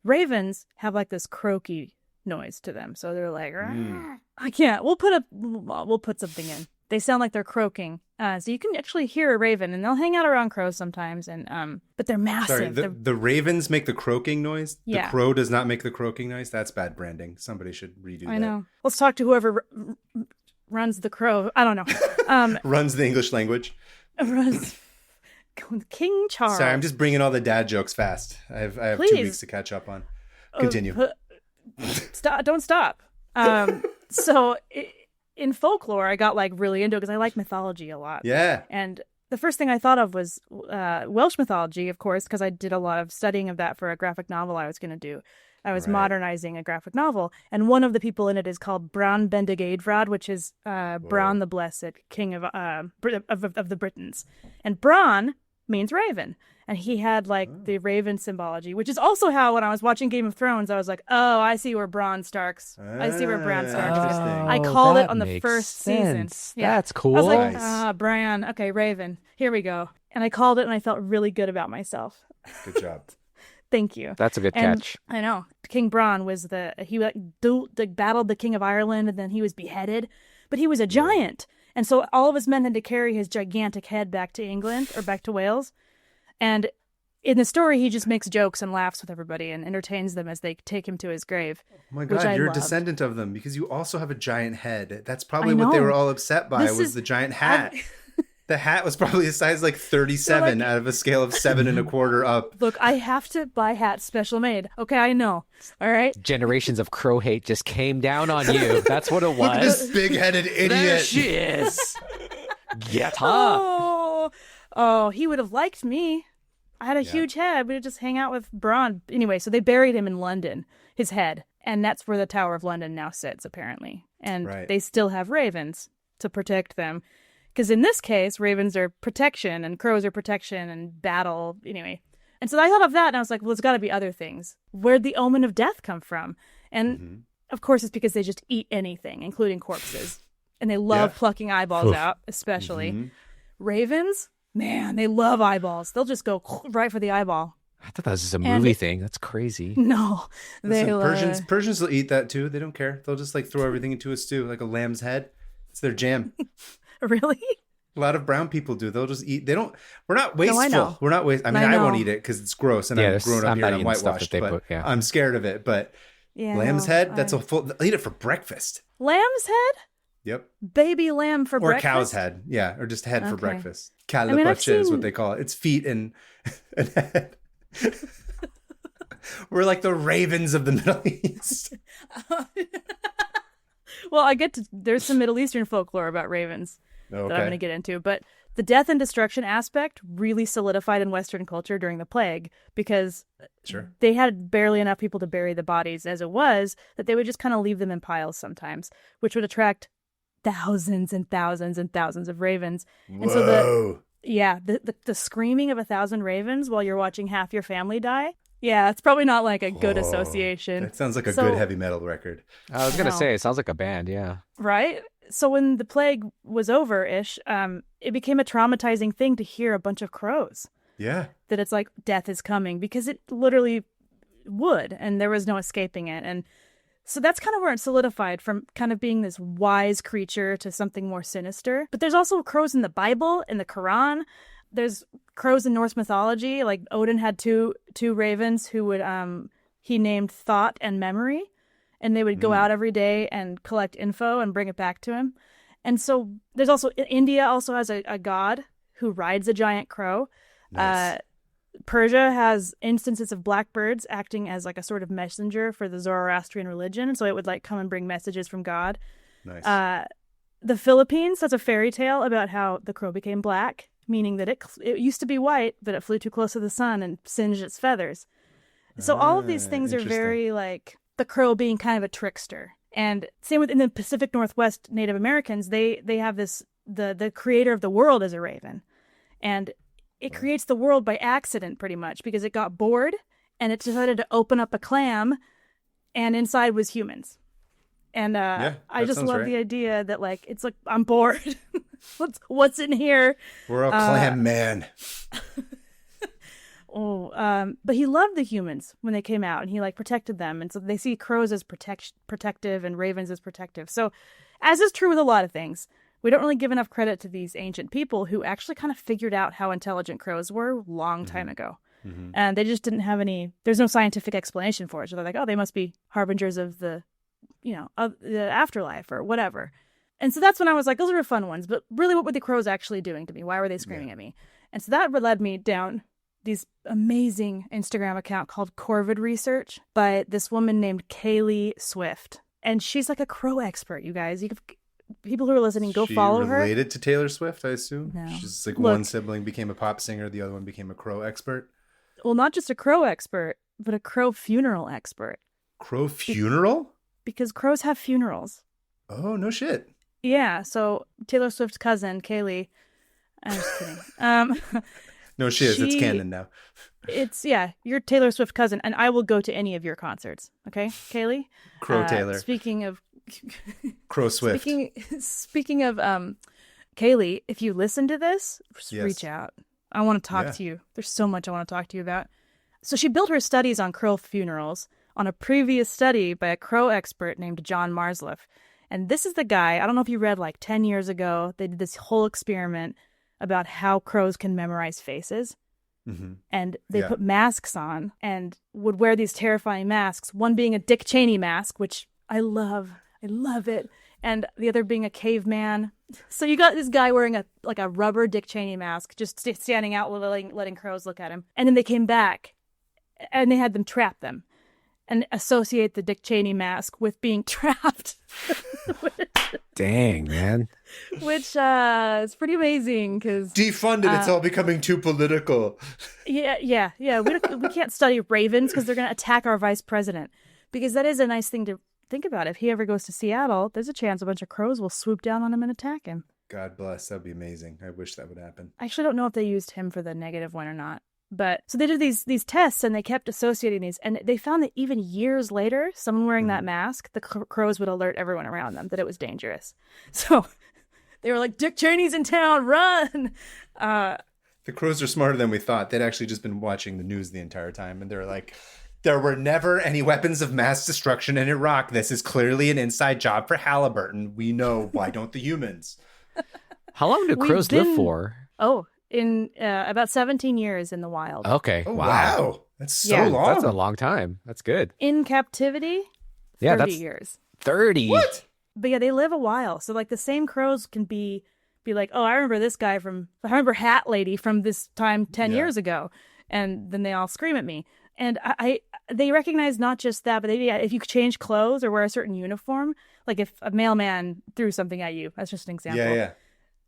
Ravens have like this croaky noise to them. So they're like, I can't. We'll put something in. They sound like they're croaking. So you can actually hear a raven, and they'll hang out around crows sometimes. And but they're massive. Sorry, the ravens make the croaking noise. The crow does not make the croaking noise. That's bad branding. Somebody should redo that. I know. Let's talk to whoever runs the crow. I don't know. Runs the English language. Runs King Charles. Sorry, I'm just bringing all the dad jokes fast. I have 2 weeks to catch up on. Continue. Stop! Don't stop. So in folklore, I got like really into it because I like mythology a lot. Yeah. And the first thing I thought of was Welsh mythology, of course, because I did a lot of studying of that for a graphic novel I was going to do. I was modernizing a graphic novel, and one of the people in it is called Bran Bendigeidfrad, which is Bran the Blessed, king of the Britons. And Bran means raven, and he had like the raven symbology, which is also how when I was watching Game of Thrones, I was like, oh, I see where Bran Stark's. I see where Bran Stark's is. I called it on the first season. Yeah. That's cool. I was like, Bran, okay, Raven, here we go. And I called it, and I felt really good about myself. Good job. Thank you. That's a good catch. I know. King Bran was he battled the King of Ireland, and then he was beheaded. But he was a giant. And so all of his men had to carry his gigantic head back to England or back to Wales. And in the story, he just makes jokes and laughs with everybody and entertains them as they take him to his grave. Oh my God, you're a descendant of them because you also have a giant head. That's probably what they were all upset by was the giant hat. The hat was probably a size like 37 out of a scale of 7 1/4 up. Look, I have to buy hats special made. Okay, I know. All right. Generations of crow hate just came down on you. That's what it was. Look at this big-headed idiot. There she is. Get her. Oh, he would have liked me. I had a huge head. We would just hang out with Bran. Anyway, so they buried him in London, his head. And that's where the Tower of London now sits, apparently. And they still have ravens to protect them. Because in this case, ravens are protection and crows are protection and battle. Anyway. And so I thought of that and I was like, well, there's got to be other things. Where'd the omen of death come from? And of course, it's because they just eat anything, including corpses. And they love plucking eyeballs out, especially. Ravens, man, they love eyeballs. They'll just go right for the eyeball. I thought that was just a movie thing. That's crazy. No. Persians will eat that too. They don't care. They'll just like throw everything into a stew like a lamb's head. It's their jam. Really? A lot of brown people do. They'll just eat. We're not wasteful. No, I know. We're not wasteful. I mean, I won't eat it because it's gross and I'm grown up here and I'm whitewashed, but I'm scared of it. But lamb's head, that's a full, they'll eat it for breakfast. Lamb's head? Yep. Baby lamb for Or breakfast. cow's head. Yeah. Or just head for Okay. breakfast. I mean, I've Calipoche is what seen- they call it. It's feet and head. We're like the ravens of the Middle East. Well, there's some Middle Eastern folklore about ravens that I'm going to get into, but the death and destruction aspect really solidified in Western culture during the plague because Sure. they had barely enough people to bury the bodies as it was, that they would just kind of leave them in piles sometimes, which would attract thousands and thousands and thousands of ravens. Whoa. And so the screaming of 1,000 ravens while you're watching half your family die. Yeah, it's probably not like a good association. That sounds like a good heavy metal record. I was going to Wow. say, it sounds like a band, yeah. Right? So when the plague was over-ish, it became a traumatizing thing to hear a bunch of crows. Yeah. That it's like death is coming, because it literally would, and there was no escaping it. And so that's kind of where it solidified from kind of being this wise creature to something more sinister. But there's also crows in the Bible, in the Quran. There's crows in Norse mythology. Like Odin had two ravens who would he named Thought and Memory, and they would go out every day and collect info and bring it back to him. And so there's also India also has a god who rides a giant crow. Nice. Persia has instances of blackbirds acting as like a sort of messenger for the Zoroastrian religion, so it would like come and bring messages from God. Nice. The Philippines has a fairy tale about how the crow became black, meaning that it used to be white, but it flew too close to the sun and singed its feathers. So all of these things are interesting. very like the crow being kind of a trickster. And same with in the Pacific Northwest Native Americans, they have this the creator of the world as a raven. And it creates the world by accident pretty much because it got bored and it decided to open up a clam and inside was humans. And I just love the idea that like it's like I'm bored. What's in here? We're a clam man. But he loved the humans when they came out, and he like protected them, and so they see crows as protective and ravens as protective. So, as is true with a lot of things, we don't really give enough credit to these ancient people who actually kind of figured out how intelligent crows were a long time ago, and they just didn't have any. There's no scientific explanation for it, so they're like, oh, they must be harbingers of the, of the afterlife or whatever. And so that's when I was like, those are fun ones, but really, what were the crows actually doing to me? Why were they screaming at me? And so that led me down this amazing Instagram account called Corvid Research by this woman named Kaylee Swift. And she's like a crow expert, you guys. People who are listening, go follow her. Related to Taylor Swift, I assume? No. She's like one sibling became a pop singer, the other one became a crow expert. Well, not just a crow expert, but a crow funeral expert. Crow funeral? Because crows have funerals. Oh, no shit. Yeah, so Taylor Swift's cousin, Kaylee, I'm just kidding. No shiz, it's canon now. You're Taylor Swift cousin, and I will go to any of your concerts. Okay, Kaylee? Crow Taylor. Speaking of Crow Swift. Speaking of Kaylee, if you listen to this, just Yes. reach out. I want to talk to you. There's so much I want to talk to you about. So she built her studies on crow funerals on a previous study by a crow expert named John Marsliff. And this is the guy, I don't know if you read like 10 years ago, they did this whole experiment about how crows can memorize faces. Mm-hmm. And they put masks on and would wear these terrifying masks, one being a Dick Cheney mask, which I love it, and the other being a caveman. So you got this guy wearing a rubber Dick Cheney mask, just standing out letting crows look at him. And then they came back and they had them trap them and associate the Dick Cheney mask with being trapped. Dang, man. Which is pretty amazing because Defund it. It's all becoming too political. Yeah. We can't study ravens because they're going to attack our vice president. Because that is a nice thing to think about. If he ever goes to Seattle, there's a chance a bunch of crows will swoop down on him and attack him. God bless. That'd be amazing. I wish that would happen. I actually don't know if they used him for the negative one or not. But so they did these tests and they kept associating these. And they found that even years later, someone wearing that mask, the crows would alert everyone around them that it was dangerous. So they were like, Dick Cheney's in town, run! The crows are smarter than we thought. They'd actually just been watching the news the entire time. And they're like, there were never any weapons of mass destruction in Iraq. This is clearly an inside job for Halliburton. We know. Why don't the humans? How long do crows live for? Oh, in about 17 years in the wild. Okay. Oh, Wow. wow. That's so long. That's a long time. That's good. In captivity, 30 Yeah, that's years. 30. What? But yeah, they live a while. So like the same crows can be like, oh, I remember this guy I remember Hat Lady from this time 10 years ago. And then they all scream at me. And they recognize not just that, but if you change clothes or wear a certain uniform, like if a mailman threw something at you, that's just an example. Yeah.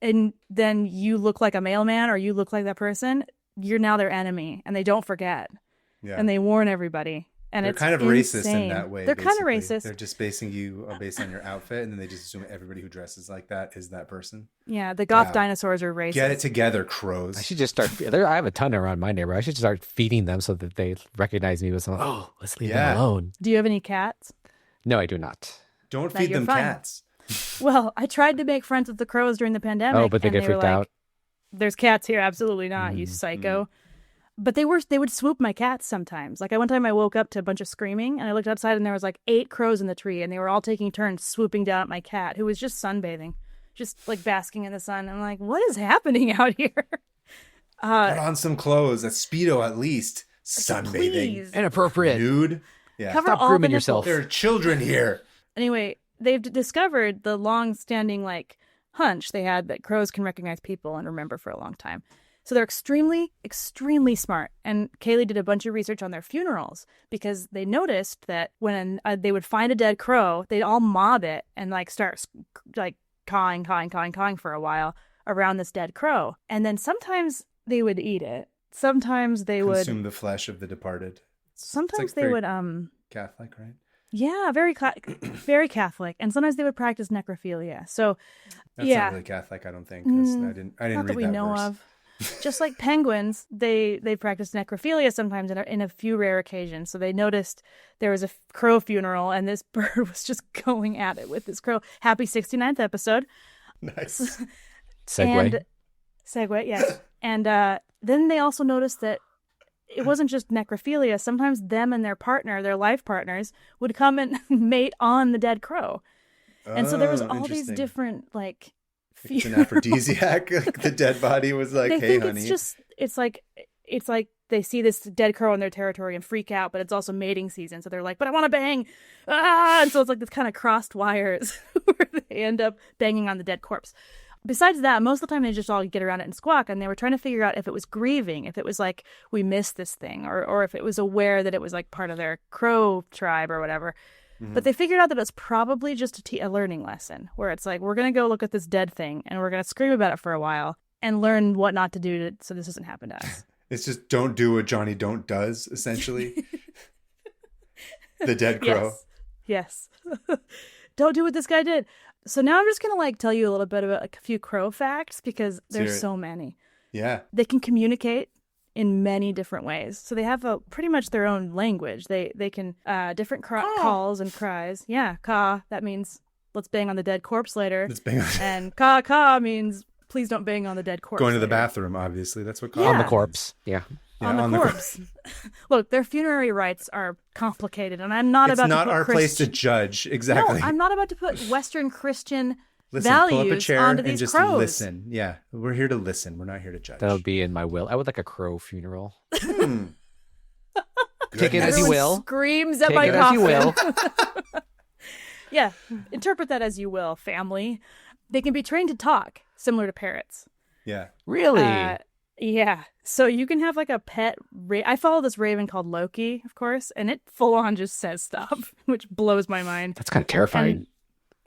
And then you look like a mailman or you look like that person, you're now their enemy, and they don't forget. Yeah. And they warn everybody. And they're it's kind of insane. racist in that way. They're kind of racist. They're just basing you based on your outfit, and then they just assume everybody who dresses like that is that person. Yeah, the goth dinosaurs are racist. Get it together, crows. I should just start. I have a ton around my neighborhood. I should start feeding them so that they recognize me with something. Oh, let's leave them alone. Do you have any cats? No, I do not. Don't feed them cats. Well, I tried to make friends with the crows during the pandemic. Oh, but they get freaked out. There's cats here. Absolutely not, you psycho. But they would swoop my cats sometimes. Like one time I woke up to a bunch of screaming and I looked outside and there was like 8 crows in the tree and they were all taking turns swooping down at my cat who was just sunbathing, just like basking in the sun. I'm like, what is happening out here? Put on some clothes, a Speedo at least. Sunbathing. Please. Inappropriate. Nude. Yeah. Cover Stop all grooming the yourself. There are children here. Anyway, they've discovered the long-standing hunch they had that crows can recognize people and remember for a long time. So they're extremely, extremely smart. And Kaylee did a bunch of research on their funerals because they noticed that when they would find a dead crow, they'd all mob it and start cawing for a while around this dead crow. And then sometimes they would eat it. Sometimes they would consume the flesh of the departed. Sometimes they would Catholic, right? Yeah, very very Catholic, and sometimes they would practice necrophilia. So that's not really Catholic, I don't think. I didn't not read that we know verse. of. Just like penguins, they practice necrophilia sometimes in a few rare occasions. So they noticed there was a crow funeral, and this bird was just going at it with this crow. Happy 69th episode. Nice. Segue, yes. And then they also noticed that it wasn't just necrophilia. Sometimes them and their partner, their life partners, would come and mate on the dead crow. And so there was all these different it's an aphrodisiac. The dead body was like, they hey, think honey. It's like they see this dead crow in their territory and freak out, but it's also mating season. So they're like, but I want to bang. And so it's like this kind of crossed wires where they end up banging on the dead corpse. Besides that, most of the time they just all get around it and squawk, and they were trying to figure out if it was grieving, if it was like, we missed this thing, or if it was aware that it was like part of their crow tribe or whatever. Mm-hmm. But they figured out that it's probably just a learning lesson, where it's like, we're going to go look at this dead thing, and we're going to scream about it for a while, and learn what not to do so this doesn't happen to us. It's just don't do what Johnny Don't does, essentially. The dead crow. Yes. Don't do what this guy did. So now I'm just going to tell you a little bit about a few crow facts because there's so many. Yeah. They can communicate in many different ways. So they have pretty much their own language. They can different calls and cries. Yeah, caw, that means let's bang on the dead corpse later. Let's bang on and caw means please don't bang on the dead corpse. Going to the later. bathroom, obviously. That's what caw on the corpse. Yeah. On the corpse. Look, their funerary rites are complicated, and I'm not about to put... It's not our place to judge. Exactly. No, I'm not about to put Western Christian pull up a values chair onto and these just crows. listen. Yeah, we're here to listen. We're not here to judge. That'll be in my will. I would like a crow funeral. Take it as you will. Screams at Take my it coffin. as you will. Yeah, interpret that as you will, family. They can be trained to talk, similar to parrots. Yeah. Really? Yeah. So you can have a pet. I follow this raven called Loki, of course, and it full on just says stuff, which blows my mind. That's kind of terrifying. And,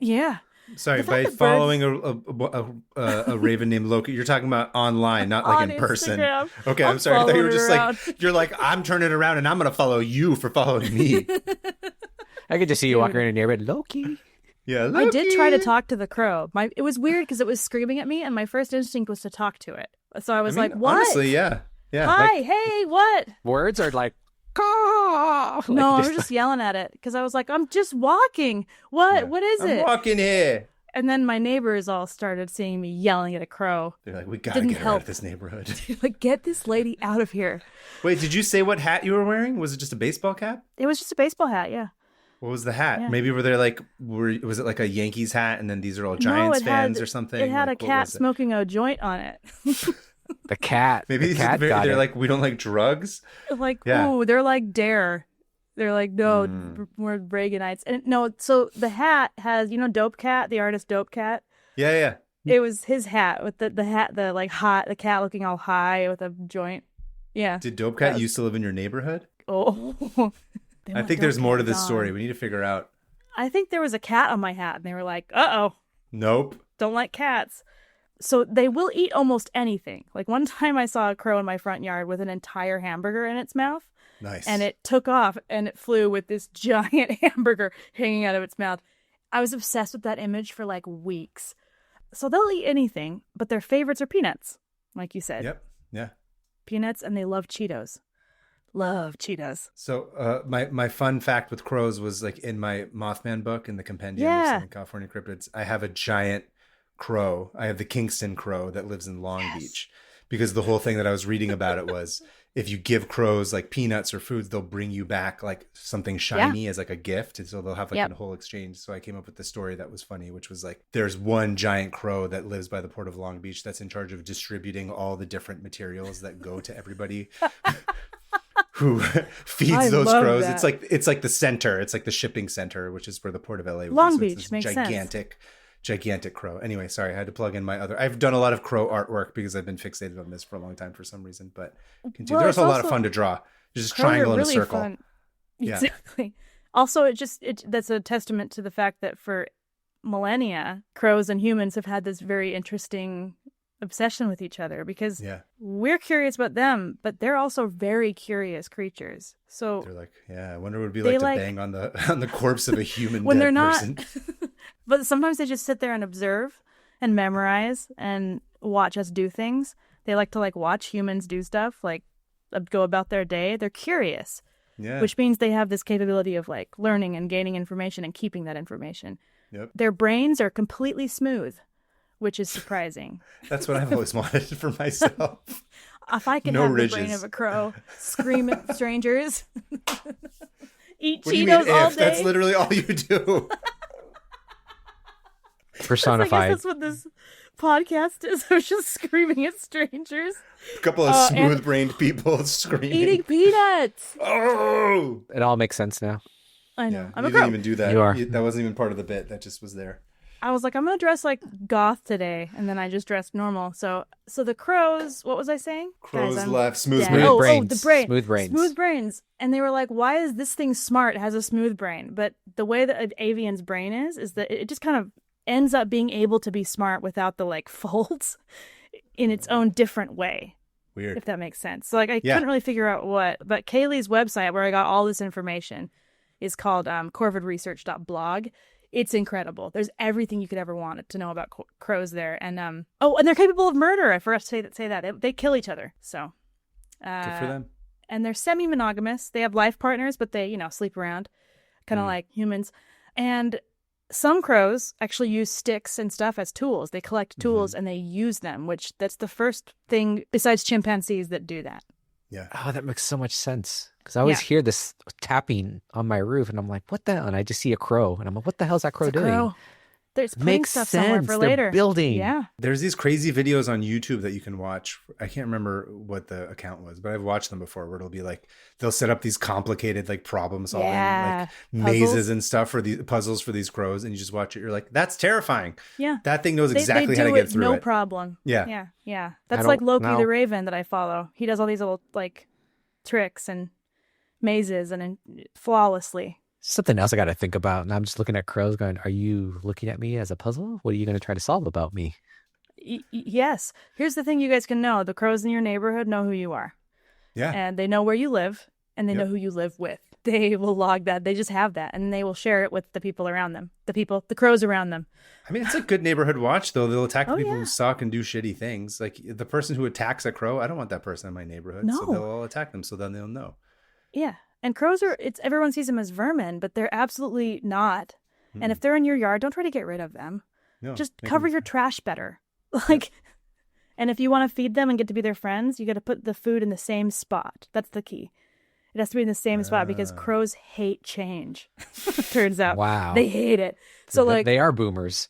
yeah. Sorry, by following a raven named Loki, you're talking about online, not in person. Instagram. Okay, I'm sorry. I thought you were just you're like, I'm turning around and I'm going to follow you for following me. I could just see you walking around in your neighborhood, Loki. Yeah, Loki. I did try to talk to the crow. It was weird because it was screaming at me, and my first instinct was to talk to it. So I was like, "What?" Honestly, yeah. Hi, hey, what? Words are like, caw. No, I was just yelling at it because I was like, "I'm just walking. What? Yeah. What is it? I'm walking here." And then my neighbors all started seeing me yelling at a crow. They're like, "We gotta get her out of this neighborhood. Get this lady out of here." Wait, did you say what hat you were wearing? Was it just a baseball cap? It was just a baseball hat. Yeah. What was the hat? Yeah. Maybe was it like a Yankees hat and then these are all Giants fans or something? It had a cat smoking a joint on it. The cat. Maybe the cat they're like, we don't like drugs. Ooh, they're like Dare. They're like, no, we're Reaganites. And no, so the hat has, Dope Cat, the artist Dope Cat. Yeah, yeah. It was his hat with the hat, the like hot, the cat looking all high with a joint. Yeah. Did Dope Cat used to live in your neighborhood? Oh. I think there's more to this story. We need to figure out. I think there was a cat on my hat, and they were like, uh-oh. Nope. Don't like cats. So they will eat almost anything. Like one time I saw a crow in my front yard with an entire hamburger in its mouth. Nice. And it took off and it flew with this giant hamburger hanging out of its mouth. I was obsessed with that image for like weeks. So they'll eat anything, but their favorites are peanuts, like you said. Yep. Yeah. Peanuts, and they love Cheetos. Love Cheetos. So my fun fact with crows was like in my Mothman book in the Compendium of Southern California Cryptids, I have a giant crow. I have the Kingston crow that lives in Long Beach, because the whole thing that I was reading about it was if you give crows like peanuts or foods, they'll bring you back like something shiny as like a gift. And so they'll have like a whole exchange. So I came up with the story that was funny, which was like, there's one giant crow that lives by the port of Long Beach that's in charge of distributing all the different materials that go to everybody who feeds those crows. That. It's like the center. It's like the shipping center, which is where the port of LA would Long be. So Beach makes sense. Gigantic crow. Anyway, sorry, I had to plug in my other. I've done a lot of crow artwork because I've been fixated on this for a long time for some reason. But continue. There's a lot of fun to draw. Just triangle and a circle. Fun. Yeah. Exactly. Also, that's a testament to the fact that for millennia, crows and humans have had this very interesting obsession with each other, because we're curious about them, but they're also very curious creatures. So they're like, I wonder what it would be like to bang on the corpse of a human when they're not person. But sometimes they just sit there and observe and memorize and watch us do things. They like to watch humans do stuff, like go about their day. They're curious, which means they have this capability of learning and gaining information and keeping that information. Yep. Their brains are completely smooth, which is surprising. That's what I've always wanted for myself. If I could have the brain of a crow, scream at strangers, eat Cheetos all day. That's literally all you do. Personified. I guess that's what this podcast is. I was just screaming at strangers. A couple of smooth-brained people screaming. Eating peanuts. Oh! It all makes sense now. I know. Yeah, I'm you a crow. didn't even do that. You are. That wasn't even part of the bit. That just was there. I was like, I'm going to dress like goth today. And then I just dressed normal. So the crows, what was I saying? Crows Guys, left. Smooth brains. the brain. Smooth brains. Smooth brains. And they were like, why is this thing smart? It has a smooth brain. But the way that an avian's brain is that it just kind of ends up being able to be smart without the folds in its own different way. Weird. If that makes sense. So I couldn't really figure out what. But Kaylee's website, where I got all this information, is called corvidresearch.blog. It's incredible. There's everything you could ever want to know about crows there. And and they're capable of murder. I forgot to say that. They kill each other. So good for them. And they're semi-monogamous. They have life partners, but they, sleep around, kind of like humans. And some crows actually use sticks and stuff as tools. They collect tools and they use them, which that's the first thing besides chimpanzees that do that. Yeah. Oh, that makes so much sense. Because I always hear this tapping on my roof, and I'm like, what the hell? And I just see a crow, and I'm like, what the hell is that crow doing? Crow. There's makes stuff sense. somewhere for They're later. Building. Yeah. There's these crazy videos on YouTube that you can watch. I can't remember what the account was, but I've watched them before, where it'll be they'll set up these complicated problem solving mazes and stuff for these puzzles for these crows, and you just watch it. You're like, that's terrifying. Yeah. That thing knows exactly how to get through no it. No problem. Yeah. Yeah. That's like Loki the Raven that I follow. He does all these little tricks and mazes and flawlessly. Something else I got to think about, and I'm just looking at crows going, are you looking at me as a puzzle? What are you going to try to solve about me? Yes. Here's the thing you guys can know. The crows in your neighborhood know who you are. Yeah. And they know where you live, and they know who you live with. They will log that. They just have that, and they will share it with the people around them. The crows around them. I mean, it's a good neighborhood watch, though. They'll attack the people who suck and do shitty things. Like the person who attacks a crow, I don't want that person in my neighborhood. No. So they'll all attack them, so then they'll know. Yeah. And crows everyone sees them as vermin, but they're absolutely not. And if they're in your yard, don't try to get rid of them. No, just cover your trash better. And if you want to feed them and get to be their friends, you got to put the food in the same spot. That's the key. It has to be in the same spot because crows hate change. Turns out. Wow. They hate it. So they are boomers.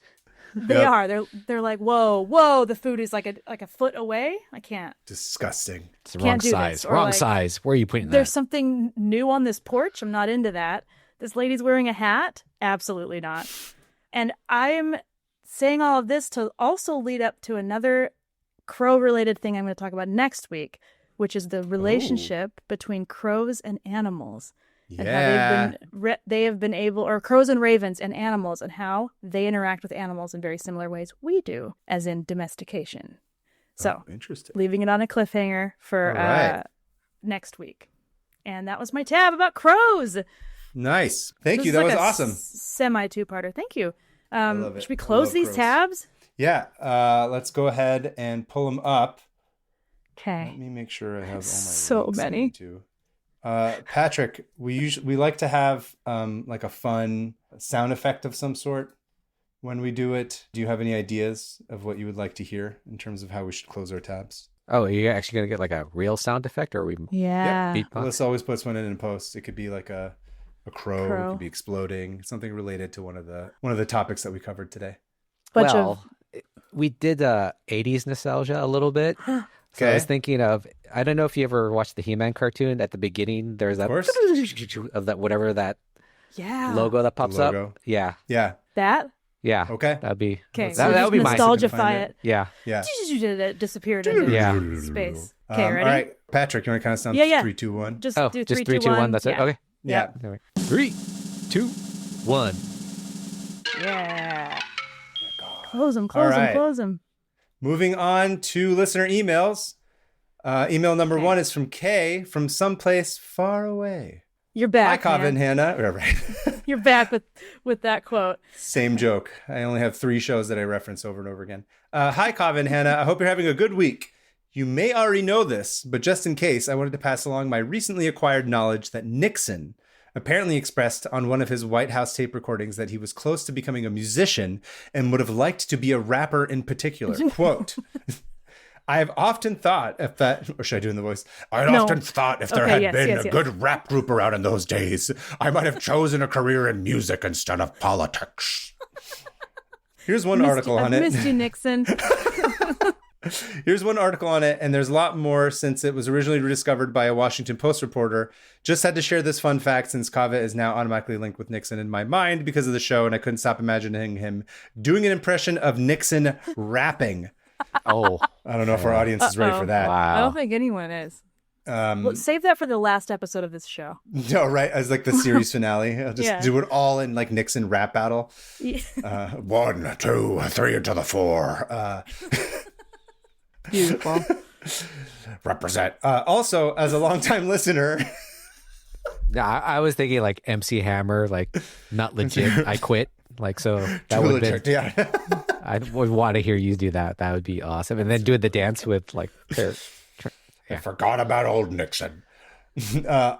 They Yep. are. They're like, whoa, the food is like a foot away. I can't. Disgusting. It's the Can't wrong do size. this. Or Wrong like, size. Where are you putting There's that? something new on this porch. I'm not into that. This lady's wearing a hat. Absolutely not. And I'm saying all of this to also lead up to another crow-related thing I'm going to talk about next week, which is the relationship between crows and animals. And how they have been able, or crows and ravens and animals, and how they interact with animals in very similar ways we do, as in domestication. So, Interesting. leaving it on a cliffhanger for All right. next week. And that was my tab about crows. Nice. Thank This you. is That like was a awesome. Semi two-parter. Thank you. love it. Should we I close love these crows. tabs? Yeah. Let's go ahead and pull them up. Let Okay. me make sure I have all my So links I many. need to. Patrick, we like to have like a fun sound effect of some sort when we do it. Do you have any ideas of what you would like to hear in terms of how we should close our tabs? Oh, are you actually going to get like a real sound effect, or are we Yeah. beatbox? Alyssa always puts one in post. It could be like a crow. It Crow. could be exploding. Something related to one of the topics that we covered today. Bunch well, we did 80s nostalgia a little bit. of. So I was Okay. thinking of, I don't know if you ever watched the He-Man cartoon. At the beginning, there's that course. of that whatever that Yeah. logo that pops up. logo. Yeah, Yeah. That? yeah. Okay. That'd be Okay. Let's So see. that would be my Find nostalgify it. it. yeah. Yeah. It disappeared into Yeah. space. Okay, ready? All right, Patrick, you want to count us down? Yeah. 3, 2, 1. Just Oh, do just 3, 3, 2, 1. That's it. Yeah. Okay. Yeah. Anyway. 3, 2, 1. Yeah. Close them, All right. close them. Moving on to listener emails. Email number Okay. 1 is from Kay from someplace far away. You're Hi, back, Kava man. and Hannah. Oh, right. You're back with that quote. Same joke. I only have 3 shows that I reference over and over again. Hi, Kava and Hannah. I hope you're having a good week. You may already know this, but just in case, I wanted to pass along my recently acquired knowledge that Nixon apparently expressed on one of his White House tape recordings that he was close to becoming a musician and would have liked to be a rapper in particular. Quote, I have often thought if that, or should I do in the voice? I No. often thought if there Okay, had yes, been yes, a yes. good rap group around in those days, I might have chosen a career in music instead of politics. Here's one article on I it. missed you, Nixon. Here's one article on it, and there's a lot more since it was originally rediscovered by a Washington Post reporter. Just had to share this fun fact since Kava is now automatically linked with Nixon in my mind because of the show, and I couldn't stop imagining him doing an impression of Nixon rapping. Oh, I don't know if our audience is ready for that. I wow. don't think anyone is. Well, save that for the last episode of this show. No, right? As like the series finale. I'll just Yeah. do it all in like Nixon rap battle. Yeah. 1, 2, 3 into the 4. Beautiful. Represent. Also, as a longtime listener, Yeah, I was thinking like MC Hammer, like not legit. I quit. Like so that too would legit, have been. yeah. I would want to hear you do that. That would be awesome. And then doing the dance with like. I forgot about old Nixon.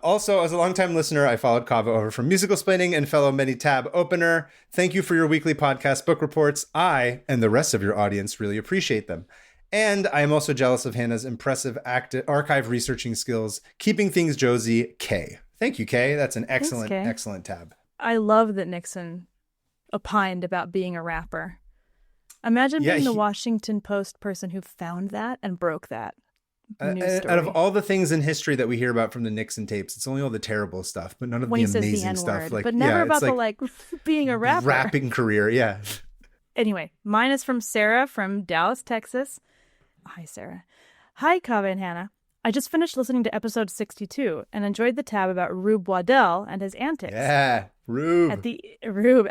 Also, as a longtime listener, I followed Kava over from Musical Splaining and fellow Many Tab opener. Thank you for your weekly podcast book reports. I and the rest of your audience really appreciate them. And I am also jealous of Hannah's impressive archive researching skills, keeping things Josie. Kay. Thank you, Kay. That's an excellent, Kay. excellent tab. I love that Nixon opined about being a rapper. Imagine Yeah, being the he- Washington Post person who found that and broke that news story. Out of all the things in history that we hear about from the Nixon tapes, it's only all the terrible stuff, but none of when the he says the amazing N-word, stuff. Like, but never yeah, about it's the like being a rapper. rapping career. Yeah. Anyway, mine is from Sarah from Dallas, Texas. Hi, Sarah. Hi, Kava and Hannah. I just finished listening to episode 62 and enjoyed the tab about Rube Waddell and his antics. Yeah. Rube. At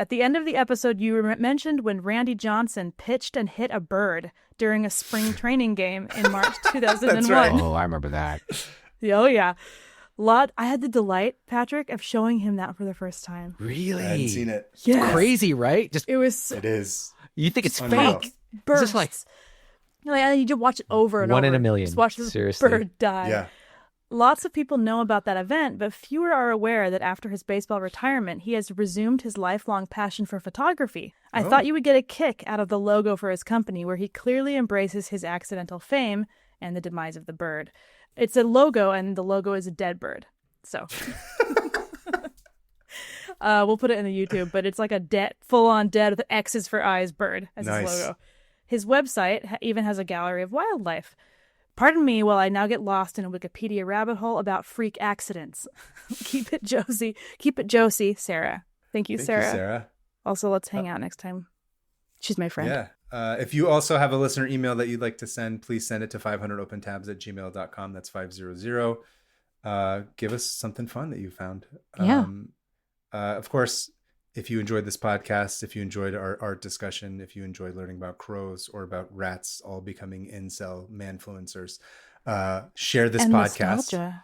the end of the episode, you mentioned when Randy Johnson pitched and hit a bird during a spring training game in March 2001. right. Oh, I remember that. Oh, yeah. I had the delight, Patrick, of showing him that for the first time. Really? I hadn't seen it. Yes. Crazy, right? Just It was It is. you think it's Unreal. fake? bursts. Just like I need to watch it over and One over. in a million. Just watch this Seriously. bird die. Yeah. Lots of people know about that event, but fewer are aware that after his baseball retirement, he has resumed his lifelong passion for photography. I thought you would get a kick out of the logo for his company, where he clearly embraces his accidental fame and the demise of the bird. It's a logo, and the logo is a dead bird. So We'll put it in the YouTube, but it's like a dead, full-on dead with X's for eyes bird as his logo. His website even has a gallery of wildlife. Pardon me while I now get lost in a Wikipedia rabbit hole about freak accidents. Keep it Josie, Sarah. Thank you, Sarah. Thank you, Sarah. Also, let's hang out next time. She's my friend. Yeah. If you also have a listener email that you'd like to send, please send it to 500opentabs@gmail.com. That's 500. Give us something fun that you found. Yeah. Of course, if you enjoyed this podcast, if you enjoyed our art discussion, if you enjoyed learning about crows or about rats all becoming incel manfluencers, share this podcast. Nostalgia.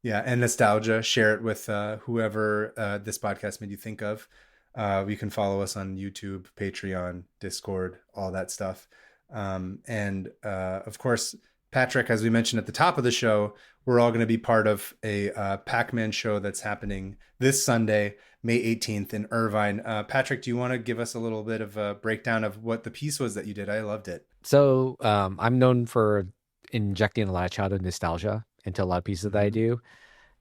Yeah, and nostalgia. Share it with whoever this podcast made you think of. You can follow us on YouTube, Patreon, Discord, all that stuff. And of course, Patrick, as we mentioned at the top of the show, we're all going to be part of a PAC-MAN show that's happening this Sunday, May 18th in Irvine. Patrick, do you want to give us a little bit of a breakdown of what the piece was that you did? I loved it. So I'm known for injecting a lot of childhood nostalgia into a lot of pieces that I do.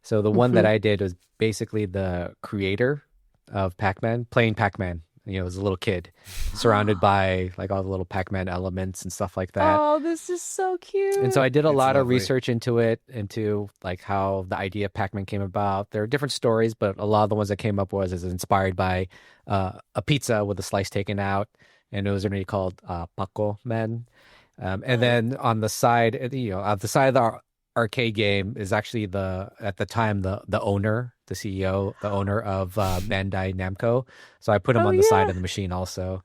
So the one that I did was basically the creator of Pac-Man playing Pac-Man, as a little kid, surrounded by like all the little Pac-Man elements and stuff like that. Oh, this is so cute. And so I did a lot lovely. of research into like how the idea of Pac-Man came about. There are different stories, but a lot of the ones that came up is inspired by a pizza with a slice taken out, and it was originally called PAC-MAN. And then on the side, of the arcade game is actually at the time the owner, the CEO, the owner of Bandai Namco. So I put him on the side of the machine also.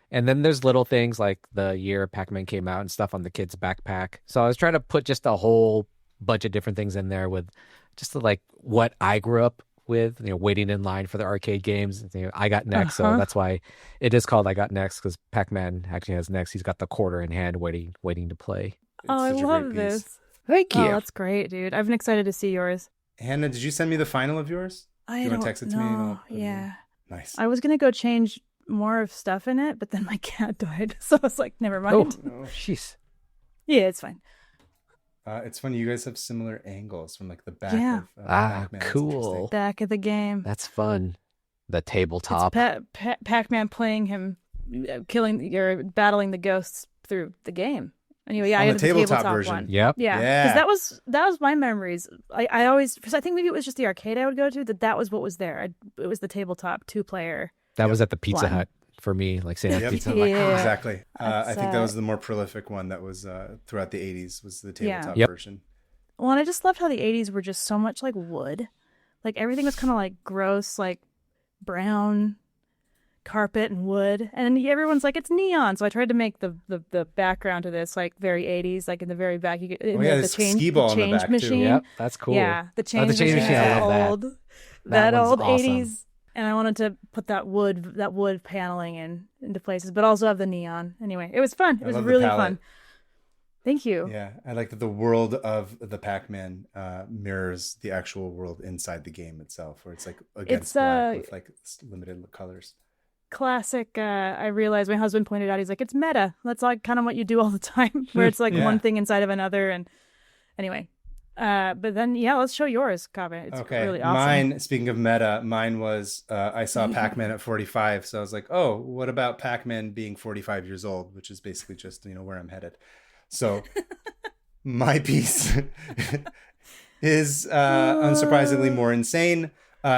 And then there's little things like the year Pac-Man came out and stuff on the kid's backpack. So I was trying to put just a whole bunch of different things in there with just like what I grew up with, waiting in line for the arcade games. I got next, so that's why it is called I Got Next, because Pac-Man actually has next. He's got the quarter in hand waiting to play. Oh, I love this. Thank you. Oh, that's great, dude. I've been excited to see yours. Hannah, did you send me the final of yours? I you don't want to text it to know. me? Yeah. Nice. I was going to go change more of stuff in it, but then my cat died. So I was like, never mind. Oh, jeez. Yeah, it's fine. It's funny. You guys have similar angles from like the back of Pac-Man. That's cool. interesting. Back of the game. That's fun. The tabletop. It's Pac-Man playing him, battling the ghosts through the game. Anyway, yeah, On I the had tabletop version. Yep. Yeah, Yeah. because that was my memories. I always, because I think maybe it was just the arcade I would go to, that was what was there. It was the tabletop 2-player. That was at the Pizza One. Hut for me, like saying Yep. pizza. Yeah. Exactly. I That's, think that was the more prolific one that was throughout the 80s was the tabletop Yep. version. Well, and I just loved how the 80s were just so much like wood. Like everything was kind of like gross, like brown carpet and wood. And everyone's like, it's neon. So I tried to make the background to this like very 80s, like in the very back. You get the there's skee ball in the change back, too. machine. Yep, that's cool. Yeah, the change change machine. machine, I love that. Old, That that one's old awesome. 80s. And I wanted to put that wood paneling into places, but also have the neon. Anyway, it was fun. It was love the really palette. fun. Thank you. Yeah, I like that the world of the Pac-Man mirrors the actual world inside the game itself, where it's like against black with like limited colors. Classic. I realized my husband pointed out, he's like, it's meta. That's like kind of what you do all the time, where it's like Yeah. one thing inside of another. And anyway, but then, yeah, let's show yours, Kaveh. It's Okay, really awesome. mine, speaking of meta, mine was I saw Pac-Man at 45, so I was like, oh, what about Pac-Man being 45 years old, which is basically just where I'm headed. So my piece is unsurprisingly more insane.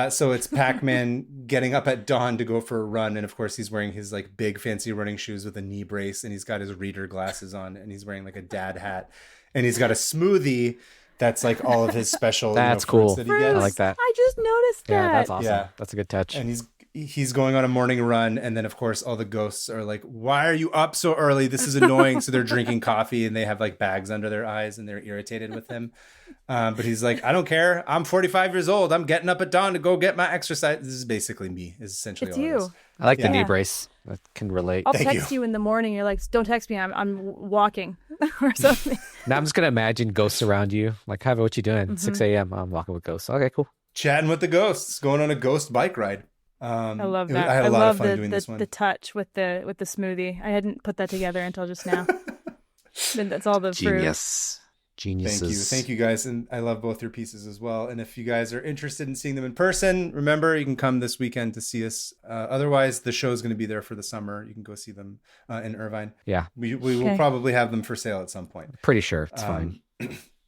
So it's Pac-Man getting up at dawn to go for a run, and of course he's wearing his like big fancy running shoes with a knee brace, and he's got his reader glasses on, and he's wearing like a dad hat, and he's got a smoothie that's like all of his special That's fruits cool. that he Fruits. gets. I like that. I just noticed that. Yeah, that's awesome. Yeah. That's a good touch. And he's going on a morning run, and then of course all the ghosts are like, why are you up so early? This is annoying. So they're drinking coffee, and they have like bags under their eyes, and they're irritated with him. But he's like, I don't care. I'm 45 years old. I'm getting up at dawn to go get my exercise. This is basically me. Is essentially It's all it you. is. I like the Yeah. knee brace. I can relate. I'll Thank text you in the morning. You're like, don't text me. I'm walking or something. Now I'm just gonna imagine ghosts around you. Like, Javi, what you doing? Mm-hmm. 6 a.m. I'm walking with ghosts. Okay, cool. Chatting with the ghosts, going on a ghost bike ride. I love that. I had a lot love of fun doing this one. the touch with the smoothie. I hadn't put that together until just now. Then that's all the fruit. Geniuses. Thank you guys, and I love both your pieces as well. And if you guys are interested in seeing them in person, remember you can come this weekend to see us. Otherwise, the show is going to be there for the summer. You can go see them in Irvine. Yeah, we will probably have them for sale at some point. Pretty sure it's fine.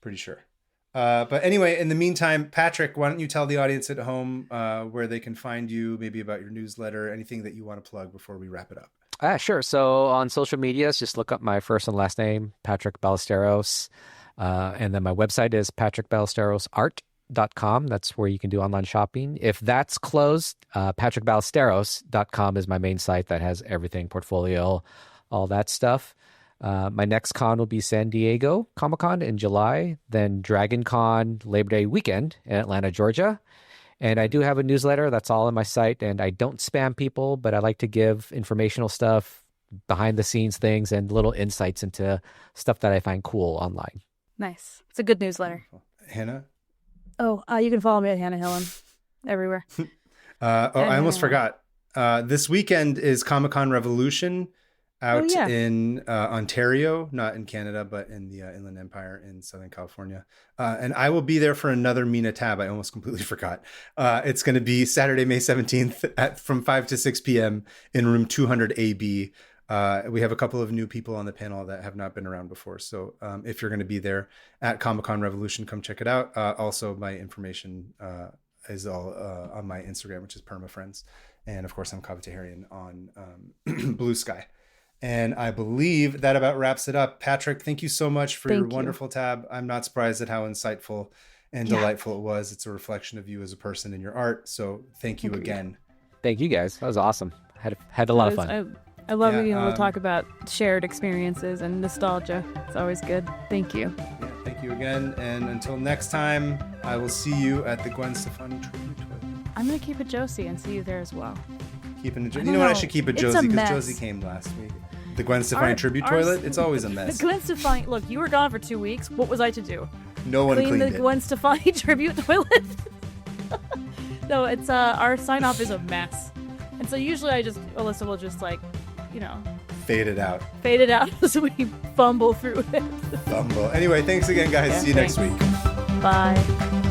Pretty sure. But anyway, in the meantime, Patrick, why don't you tell the audience at home where they can find you, maybe about your newsletter, anything that you want to plug before we wrap it up? Sure. So on social medias, just look up my first and last name, Patrick Ballesteros. And then my website is patrickballesterosart.com. That's where you can do online shopping. If that's closed, patrickballesteros.com is my main site that has everything, portfolio, all that stuff. My next con will be San Diego Comic-Con in July, then Dragon Con Labor Day weekend in Atlanta, Georgia. And I do have a newsletter that's all on my site, and I don't spam people, but I like to give informational stuff, behind the scenes things, and little insights into stuff that I find cool online. Nice. It's a good newsletter. Hannah? Oh, you can follow me at Hannah Hillen everywhere. I almost forgot. This weekend is Comic-Con Revolution out in Ontario, not in Canada, but in the Inland Empire in Southern California. And I will be there for another Mina tab. I almost completely forgot. It's going to be Saturday, May 17th from 5 to 6 p.m. in room 200 AB. We have a couple of new people on the panel that have not been around before. So if you're going to be there at Comic-Con Revolution, come check it out. Also, my information is all on my Instagram, which is PermaFriends. And of course, I'm Kaveh Taherian on Blue Sky. And I believe that about wraps it up. Patrick, thank you so much for your wonderful tab. I'm not surprised at how insightful and delightful it was. It's a reflection of you as a person and your art. So thank you again. Thank you guys. That was awesome. Had a lot of fun. I love being able to talk about shared experiences and nostalgia. It's always good. Thank you. Yeah, thank you again. And until next time, I will see you at the Gwen Stefani tribute toilet. I'm going to keep it Josie and see you there as well. Keeping it. You know what? I should keep it Josie because Josie came last week. The Gwen Stefani tribute toilet? It's always a mess. The Gwen Stefani... Look, you were gone for 2 weeks. What was I to do? No one cleaned it. Clean the Gwen Stefani tribute toilet? No, it's... our sign-off is a mess. And so usually Alyssa will just fade it out so we fumble through it. Anyway, thanks again, guys. See you next week. Bye.